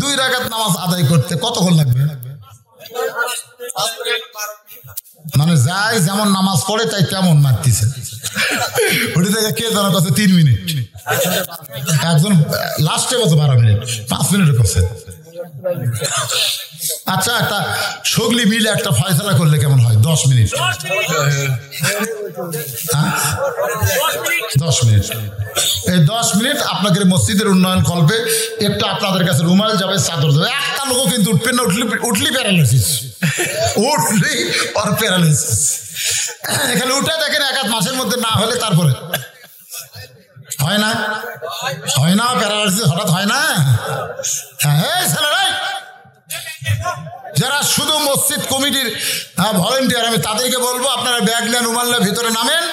2 রাকাত নামাজ আদায় করতে কতক্ষণ লাগবে? মানে যাই যেমন নামাজ পড়ে তাই তেমন মারতেছে। ওটি থেকে কে জানার কাছে 3 মিনিট, একজন লাস্টে কত 12 মিনিট, 5 মিনিটের কাছে। আচ্ছা, একটা সগলি মিলে একটা ফয়সালা করলে কেমন হয়? 10 মিনিট। 10 মিনিট। এই 10 মিনিট আপনাকে মসজিদের উন্নয়ন কল্পে একটু আপনাদের কাছে রুমাল যাবে, চাদর যাবে, একটা লোক কিন্তু উঠবেন না, উঠলি প্যারালাইসিস, উঠলি আর প্যারালাইসিস। এখানে উঠে দেখেন 1 মাসের মধ্যে না হলে তারপরে হয় না, হয় না, প্যারালাইসিস হঠাৎ হয় না। হ্যাঁ ছেলেরাই, যারা শুধু মসজিদ কমিটির ভলেন্টিয়ার, আমি তাদেরকে বলবো আপনারা ব্যাগ নেন, রুমাল নিয়ে ভিতরে নামেন।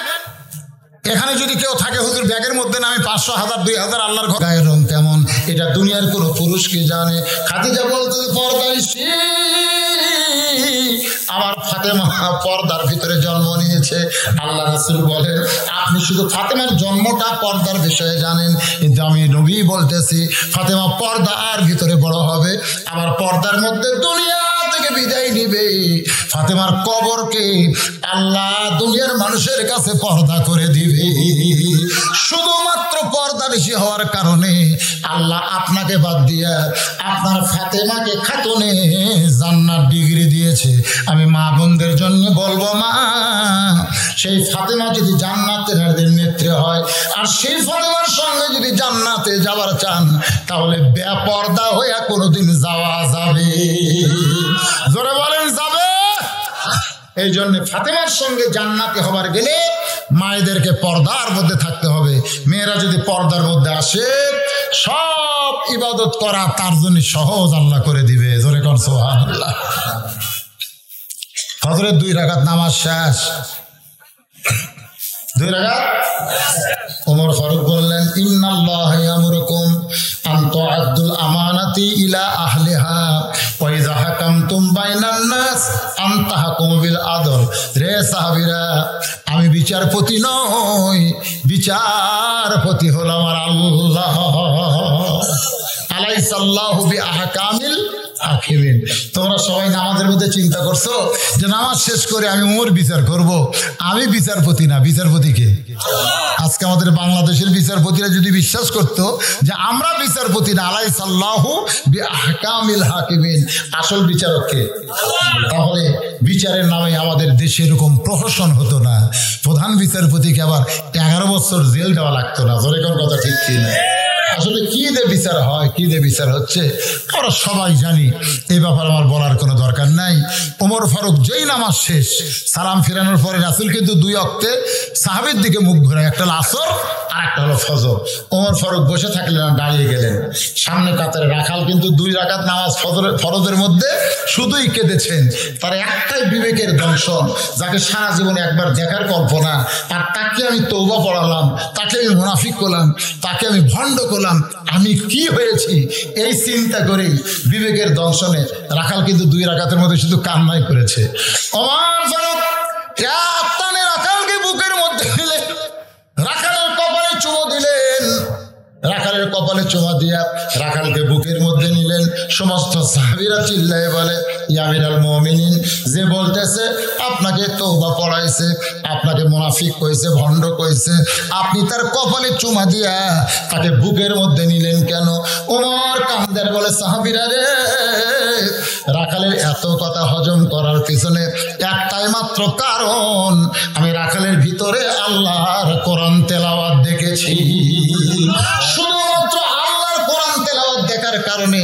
এখানে যদি কেউ থাকে হুজুর ব্যাগের মধ্যে নামে 500, 1000, 2000, আল্লাহর ঘর। গায়ের রং কেমন এটা দুনিয়ার কোনো পুরুষ কি জানে? খাদিজা বলতে পর্দাইশী, আমার ফাতেমা পর্দার ভিতরে জন্ম নিয়েছে। আল্লাহ রাসূল বলেন, আপনি শুধু ফাতেমার জন্মটা পর্দার বিষয়ে জানেন, কিন্তু আমি নবী বলতেছি ফাতেমা পর্দার ভিতরে বড় হবে, আবার পর্দার মধ্যে দুনিয়া থেকে বিদায় নিবে। ফাতেমার কবরকে আল্লাহ দুনিয়ার মানুষের কাছে পর্দা করে দিবে। শুধুমাত্র পর্দা বেশি হওয়ার কারণে আল্লাহ আপনাকে বাদ দিয়ে আপনার ফাতেমাকে খাতুনে জান্নাত ডিগ্রি দিয়েছে। আমি মা বোনদের জন্য বলবো, মা, সেই ফাতেমা যদি জান্নাতের নেত্রী হয়, আর সেই ফাতেমার সঙ্গে যদি জান্নাতে যাওয়ার চান, তাহলে বেপর্দা হইয়া কোনোদিন যাওয়া যাবে? জোরে বলেন, যাবে? এই জন্য ফাতেমার সঙ্গে জান্নাতে হবার গেলে মায়েদেরকে পর্দার মধ্যে থাকতে হবে। মেয়েরা যদি পর্দার মধ্যে আসে, সব ইবাদত করা তার জন্য সহজ আল্লাহ করে দিবে। জোরে কর সুবহানাল্লাহ। ফজরের 2 রাকাত নামাজ শেষ। 2 রাকাত। ওমর ফারুক বললেন, ইন্নাল্লাহা ইয়ামুরুকুম আন তুআদ্দুল আমানাতি ইলা আহলিহা ওয়া ইযা হাকামতুম বাইনান নাস আন তাহকুমু বিল আদল। রে সাহাবীরা, আমি বিচারপতি নই, বিচারপতি হলো আমার আল্লাহ। আলাইসাল্লাহু বিআহকামিল হাকিমিন। তোমরা সবাই নামাজের মধ্যে চিন্তা করছো যে নামাজ শেষ করে আমি ওর বিচার করব। আমি বিচারপতি না, বিচারপতিকে আজকে আমাদের বাংলাদেশের বিচারপতিরা যদি বিশ্বাস করতো যে আমরা বিচারপতি না, আলাইসাল্লাহু বিআহকামিল হাকিমিন, আসল বিচারককে, তাহলে বিচারের নামে আমাদের দেশে এরকম প্রহসন হতো না। প্রধান বিচারপতিকে আবার 11 বছর জেল দেওয়া লাগতো না। জোরে কোন কথা ঠিক কি না? আসলে কি দিয়ে বিচার হয়, কি দিয়ে বিচার হচ্ছে আমরা সবাই জানি। এই ব্যাপারে আমার বলার কোনো দরকার নাই। ওমর ফারুক যেই নামাজ শেষ, সালাম ফিরানোর পরে রাসূল কিন্তু 2 ওয়াক্তে সাহাবীর দিকে মুখ ঘোরায়, একটা হলো আসর আর একটা হলো ফজর। ওমর ফারুক বসে থাকলেন না, দাঁড়িয়ে গেলেন। সামনে কাতারে রাখাল কিন্তু 2 রাকাত নামাজ ফরজের মধ্যে শুধুই কেঁদেছেন। তার একটাই বিবেকের দংশন, যাকে সারা জীবনে একবার দেখার কল্পনা, আর তাকে আমি তওবা পড়ালাম, তাকে আমি মুনাফিক করলাম, তাকে আমি ভণ্ড করলাম, আমি কি হয়েছি এই চিন্তা করেই বিবেকের দংশনে রাখাল কিন্তু 2 রাকাতের মধ্যে শুধু কান্নাই করেছে। ওমর ফারুক রাখালকে বুকের মধ্যে দিলেন, রাখালের কপালে চুমো দিলেন, রাখালের কপালে চুমা দিয়া রাখালকে বুকের মধ্যে নিলেন। সমস্ত সাহাবীরা চিল্লায়ে বলে, ইয়া আমিরাল মুমিনিন, যে বলতেছে আপনাকে তওবা পড়াইছে, আপনাকে মুনাফিক কইছে, ভণ্ড কইছে, আপনি তার কপালে চুমা দিয়া তাকে বুকের মধ্যে নিলেন কেন? ওমর কান্দের বলে, সাহাবীরা রে, রাখালের এত কথা হজম করার পিছনে একটাই মাত্র কারণ, আমি রাখালের ভিতরে আল্লাহর কোরআন তেলাওয়াত দেখেছি। শুধুমাত্র আল্লাহর কোরআন তেলাওয়াত দেখার কারণে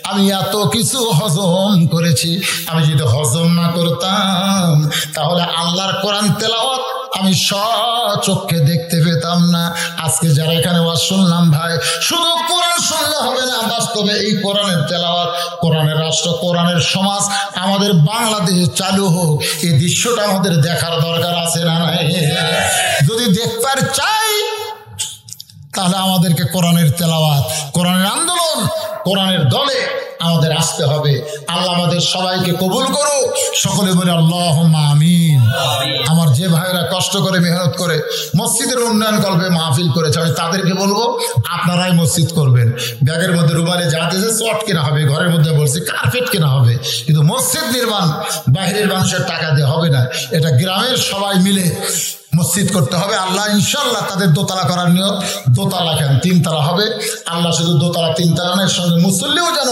আমি এত কিছু হজম করেছি। আমি যদি হজম না করতাম তাহলে আল্লাহর কোরআন তেলাওয়াত আমি স্বচক্ষে দেখতে পেতাম না। আজকে যারা এখানে ওয়াজ শুনলাম ভাই, শুধু কোরআন শুনলে হবে না, বাস্তবে এই কোরআনের তেলাওয়াত, কোরআনের রাষ্ট্র, কোরআনের সমাজ আমাদের বাংলাদেশে চালু হোক, এই দৃশ্যটা আমাদের দেখার দরকার আছে না নাই? যদি দেখবার চাই তাহলে আমাদেরকে কোরআনের তেলাওয়াত, কোরআনের আন্দোলন, কোরআনের দলে আমাদের আসতে হবে। আল্লাহ আমাদের সবাইকে কবুল করুক। সকলে বলে আল্লাহুম্মা আমিন। আমার যে ভাইরা কষ্ট করে মেহনত করে মসজিদের উন্নয়ন কল্পে মাহফিল করেছে, আমি তাদেরকে বলবো আপনারাই মসজিদ করবেন। ব্যাগের মধ্যে রুমালে যাতেছে চট কেনা হবে, ঘরের মধ্যে বলছি কার্পেট কেনা হবে, কিন্তু মসজিদ নির্মাণ বাইরের মানুষের টাকা দিয়ে হবে না। এটা গ্রামের সবাই মিলে মসজিদ করতে হবে। আল্লাহ ইনশাল্লাহ তাদের দোতলা করার নিয়ত, দোতলা কেন 3 তলা হবে। আল্লাহ শুধু দোতলা 3 তলার সঙ্গে মুসল্লিও যেন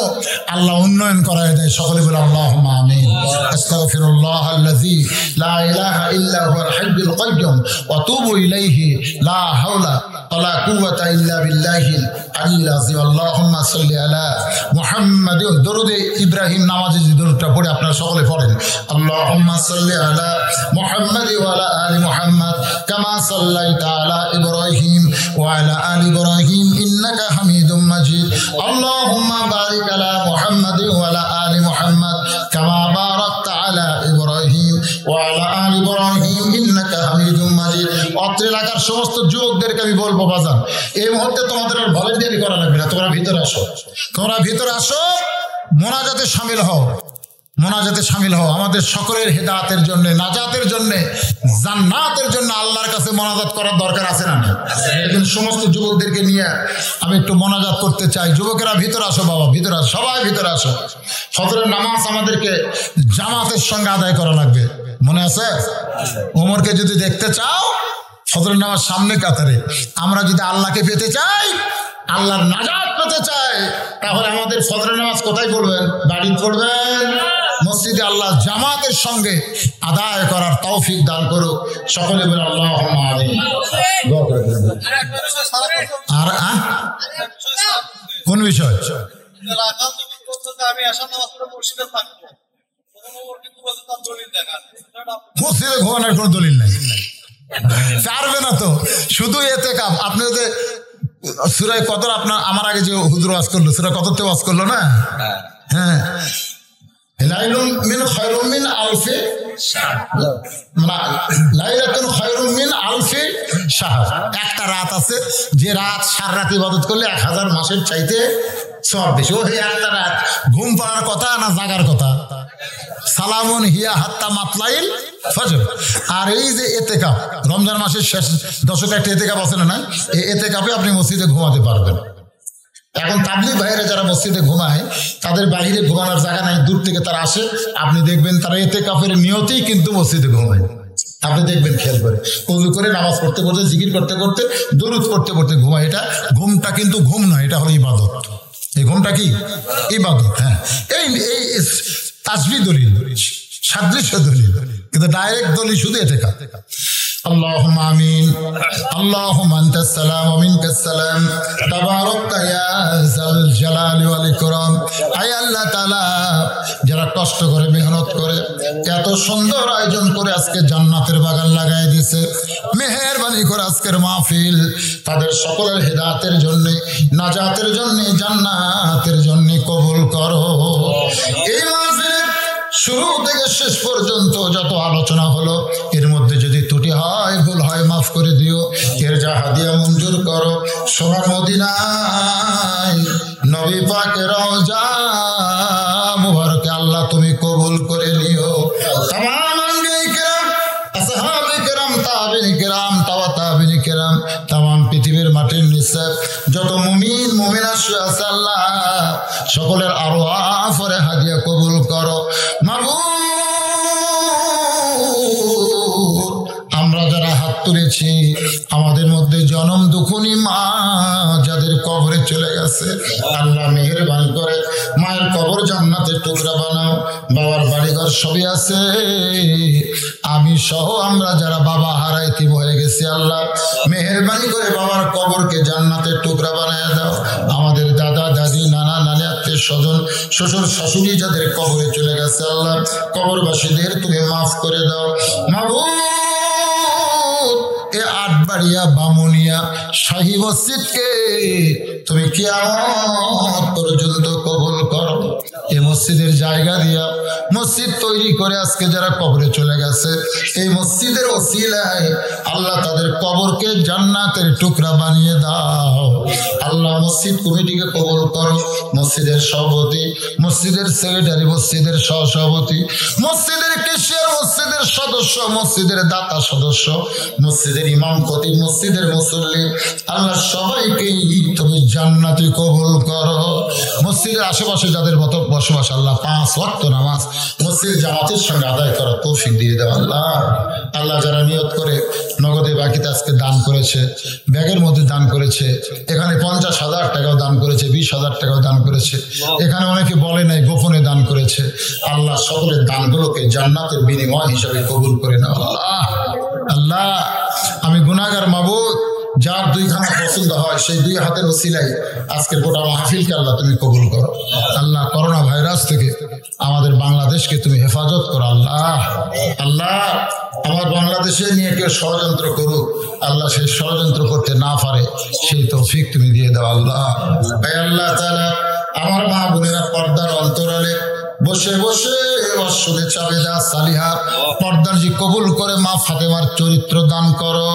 আল্লাহ উন্নয়ন করায় দেয়। সকলে বলে আল্লাহুম্মা আমিন। আস্তাগফিরুল্লাহাল্লাযী লা ইলাহা ইল্লা হুয়াল হাইয়্যুল কাইয়্যুম ওয়া তুবু ইলাইহি লা হাওলা ওয়ালা কুওয়াতা ইল্লা বিল্লাহিল আলিয়্যিল আযীম। আল্লাহুম্মা সাল্লি আলা মুহাম্মাদ। দরুদে ইব্রাহিম নামাজে যে দরুদটা পড়ে আপনারা সকলে পড়েন, আল্লাহুম্মা সাল্লি আলা মুহাম্মাদ ওয়া আলা আলি মুহাম্মাদ কামা সাল্লাইতা আলা ইব্রাহিম ওয়া আলা আলি ইব্রাহিম ইন্নাকা হামিদুম মাজিদ। আল্লাহুম্মা বারিক আলা মুহাম্মাদ ওয়া আলা আলি মুহাম্মাদ কামা বারাকতা আলা ইব্রাহিম ওয়া আলা আলি ইব্রাহিম ইন্নাকা হামিদুম মাজিদ। অত্র এলাকার সমস্ত যুবকদেরকে আমি বলবো, বাজান এই মুহূর্তে তোমাদের আর ভলান্টিয়ারি করা লাগবে না, তোমরা ভিতরে আসো, তোমরা ভিতরে আসো, মোনাজাতে শামিল হও, মোনাজাতে শামিল হও। আমাদের সকলের হেদায়েতের জন্য, নাজাতের জন্য, জান্নাতের জন্য আল্লাহর কাছে মোনাজাত করার দরকার আছে না? এখন সমস্ত যুবকদেরকে নিয়ে আমি একটু মোনাজাত করতে চাই। যুবকেরা ভিতরে আসো, বাবা ভিতরে আসো, সবাই ভিতরে আসো। ফজরের নামাজ আমাদেরকে জামাতের সঙ্গে আদায় করা লাগবে, মনে আছে? ওমরকে যদি দেখতে চাও ফজরের নামাজ সামনে কাতারে। আমরা যদি আল্লাহকে পেতে চাই, আল্লাহর নাজাত পেতে চাই, তাহলে আমাদের ফজরের নামাজ কোথায় পড়বেন? বাড়িতে পড়বেন, মসজিদে আল্লাহ জামাতের সঙ্গে আদায় করার তৌফিক দান করুক। সকলে বলে আল্লাহুম্মা আমিন। আর কোন বিষয়? মসজিদে ঘুমানোর কোন দলিল নাই, পারবে না তো। শুধু এতেকাফ। আপনি যে সূরা কদর, আপনার আমার আগে যে হুজুর ওয়াজ করলো, সূরা কদরতে ওয়াজ করলো না? হ্যাঁ, লাইলুন মিন খায়রুম মিন আলফি শাহর, লাইলাতুন খায়রুম মিন আলফি শাহর। একটা রাত আছে যে রাত সারা রাত ইবাদত করলে 1000 মাসের চাইতে সব বেশি। ওই একটা রাত ঘুম পাড়ার কথা না জাগার কথা? সালামুন হিয়া হাত্তা মাতলাইল ফজর। আর এই যে এতেকাফ, রমজান মাসের শেষ দশকে একটা এতেকাফ আছে না? এই এতেকাফে আপনি মসজিদে ঘুমাতে পারবেন। এখন তাবলীগ ভাইয়েরা যারা মসজিদে ঘুমায় তাদের বাইরে ঘুমানোর জায়গা নাই, দূর থেকে তারা আসে, আপনি দেখবেন তারা ইতিকাফের নিয়তেই কিন্তু মসজিদে ঘুমায়। আপনি দেখবেন খেয়াল করে, ওযু করে নামাজ পড়তে পড়তে, জিকির করতে করতে, দরুদ পড়তে পড়তে ঘুমায়। এটা ঘুমটা কিন্তু ঘুম নয়, এটা হলো ইবাদত। এই ঘুমটা কি ইবাদত। হ্যাঁ, এই তাসবিহ দলিল, সাদৃশ্য দলিল, কিন্তু ডাইরেক্ট দলিল শুধু ইতিকাফ। اللهم آمين اللهم أنت السلام ومنك السلام تبارك يا ذا الجلال والإكرام। আয় আল্লাহ তাআলা, যারা কষ্ট করে মেহনত করে এত সুন্দর আয়োজন করে আজকে জান্নাতের বাগান লাগাই দিয়েছে, মেহেরবানি করে আজকের মাহফিল তাদের সকলের হেদায়েতের জন্য, নাজাতের জন্য, জান্নাতের জন্য কবুল করো। এই মাহফিলে শুরু থেকে শেষ পর্যন্ত যত আলোচনা হলো, এর মধ্যে যদি ত্রুটি হয়, ভুল হয়, মাফ করে দিও। এর যা হাদিয়া মঞ্জুর করো। সোনার মদিনায় নবী পাকের রওজা মুবারকে আল্লাহ তুমি কবুল করে নিও। তামাম আম্বিয়া কিরাম, আসহাবে কিরাম, তাবিঈন কিরাম, তাবিঈন কিরাম, তামাম পৃথিবীর মাটির নিচে যত মুমিন মুমিনা আছে আল্লাহ সকলের আরওয়াহ ফরে হাদিয়া কবুল করো। আমরা যারা হাত তুলেছি, আমাদের মধ্যে জনম দুঃখনী মা যাদের কবরে চলে গেছে, আল্লাহ মেহেরবানি করে মায়ের কবর জান্নাতের টুকরা বানাও। বাবার বাড়িঘর সবই আছে, আমি সহ আমরা যারা বাবা হারাইতি হয়ে গেছি, আল্লাহ মেহেরবানি করে বাবার কবরকে জান্নাতের টুকরা বানায় দাও। আমাদের দাদা দাদি, নানা নানি, আত্মীয় স্বজন, শ্বশুর শাশুড়ি যাদের কবরে চলে গেছে, আল্লাহ কবরবাসীদের তুমি মাফ করে দাও। মাবুদ, এ আটবাড়িয়া বামুনিয়া শাহী মসজিদকে তুমি কিয়ামত পর্যন্ত কবুল করো। এই মসজিদের জায়গা দিয়া মসজিদ তৈরি করে আজকে যারা কবরে চলে গেছে, এই মসজিদের ওসিলায় আল্লাহ তাদের কবরকে জান্নাতের টুকরা বানিয়ে দাও। আল্লাহ মসজিদ কমিটিকে কবুল করো। মসজিদের সভাপতি, মসজিদের সেক্রেটারি, মসজিদের সহসভাপতি, মসজিদের কেশিয়ার, মসজিদের সদস্য, মসজিদের দাতা সদস্য, মসজিদের ইমাম খতিব, মসজিদের মুসল্লি, আল্লাহ সবাইকেই তুমি জান্নাতি কবুল করো। মসজিদের আশেপাশে যাদের মতো বসবাস, আল্লাহ 5 ওয়াক্ত নামাজ মসজিদ জামাতের সঙ্গে আদায় করার তৌফিক দিয়ে দাও। আল্লাহ আল্লাহ যারা নিয়ত করে নগদে বাকিতে আজকে দান করেছে, ব্যাগের মধ্যে দান করেছে, এখানে 50,000 টাকাও দান করেছে, 20,000 টাকাও দান করেছে, এখানে অনেকে বলে নাই গোপনে দান করেছে, আল্লাহ সকলের দানগুলোকে জান্নাতের বিনিময় হিসাবে কবুল করে নাও। আল্লাহ আল্লাহ আমি গুনাহগার মাবুদ, যার 2 খানা পছন্দ হয় সেই 2 হাতের ওসিলায় আজকের গোটা মাহফিলকে আল্লাহ তুমি কবুল করো। আল্লাহ করোনা ভাইরাস থেকে আমাদের বাংলাদেশকে তুমি হেফাজত করো। আল্লাহ আল্লাহ আমার বাংলাদেশে নিয়ে কেউ ষড়যন্ত্র করুক, আল্লাহ সেই ষড়যন্ত্র করতে না পারে সেই তৌফিক তুমি দিয়ে দাও। আল্লাহ আল্লাহ তাআলা আমার মা বোনেরা পর্দার অন্তরালে বসে বসে অশ্বদে চাবেদা সালিহা পর্দারজি কবুল করে মা ফাতেমার চরিত্র দান করো।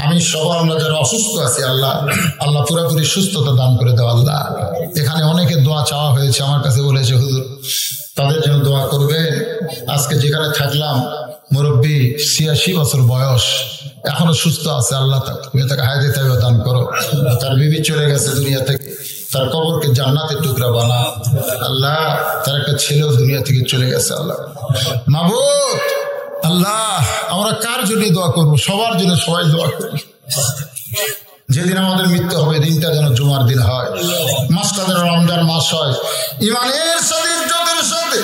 আমি সব আমরা যারা অসুস্থ আছি, আল্লাহ আল্লাহ পুরোপুরি সুস্থতা দান করে দাও। আল্লাহ এখানে অনেকে দোয়া চাওয়া হয়েছে, আমার কাছে বলেছে হুজুর তাদের জন্য দোয়া করবে। আজকে যেখানে থাকলাম মুরব্বী 86 বছর বয়স, এখনো সুস্থ আছে, আল্লাহ তুমি তাকে হায়াতে তাইবা দান করো। তার বিবি চলে গেছে দুনিয়া থেকে, তার কবরকে জান্নাতের টুকরা বানা। আল্লাহ তার একটা ছেলেও দুনিয়া থেকে চলে গেছে। আল্লাহ মাবুদ আল্লাহ আমরা কার জন্য দোয়া করবো? সবার জন্য সবাই দোয়া করবো। যেদিন আমাদের মৃত্যু হবে দিনটা যেন জুমার দিন হয়, মাসটা যেন রমজান মাস হয়, ইমানের সাথে ইজ্জতের সাথে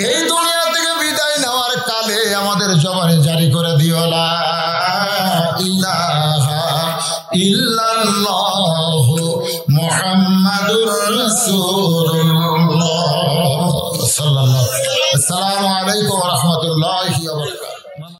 এই দুনিয়া থেকে বিদায় নেওয়ার কালে আমাদের জবানে জারি করে দিও লা ইলাহা ইল্লাল্লাহু মুহাম্মাদুর রাসূলুল্লাহ সাল্লাল্লাহু আলাইহি ওয়া সাল্লাম। আসসালামু আলাইকুম ওয়া রাহমাতুল্লাহি ওয়া বারাকাতুহু।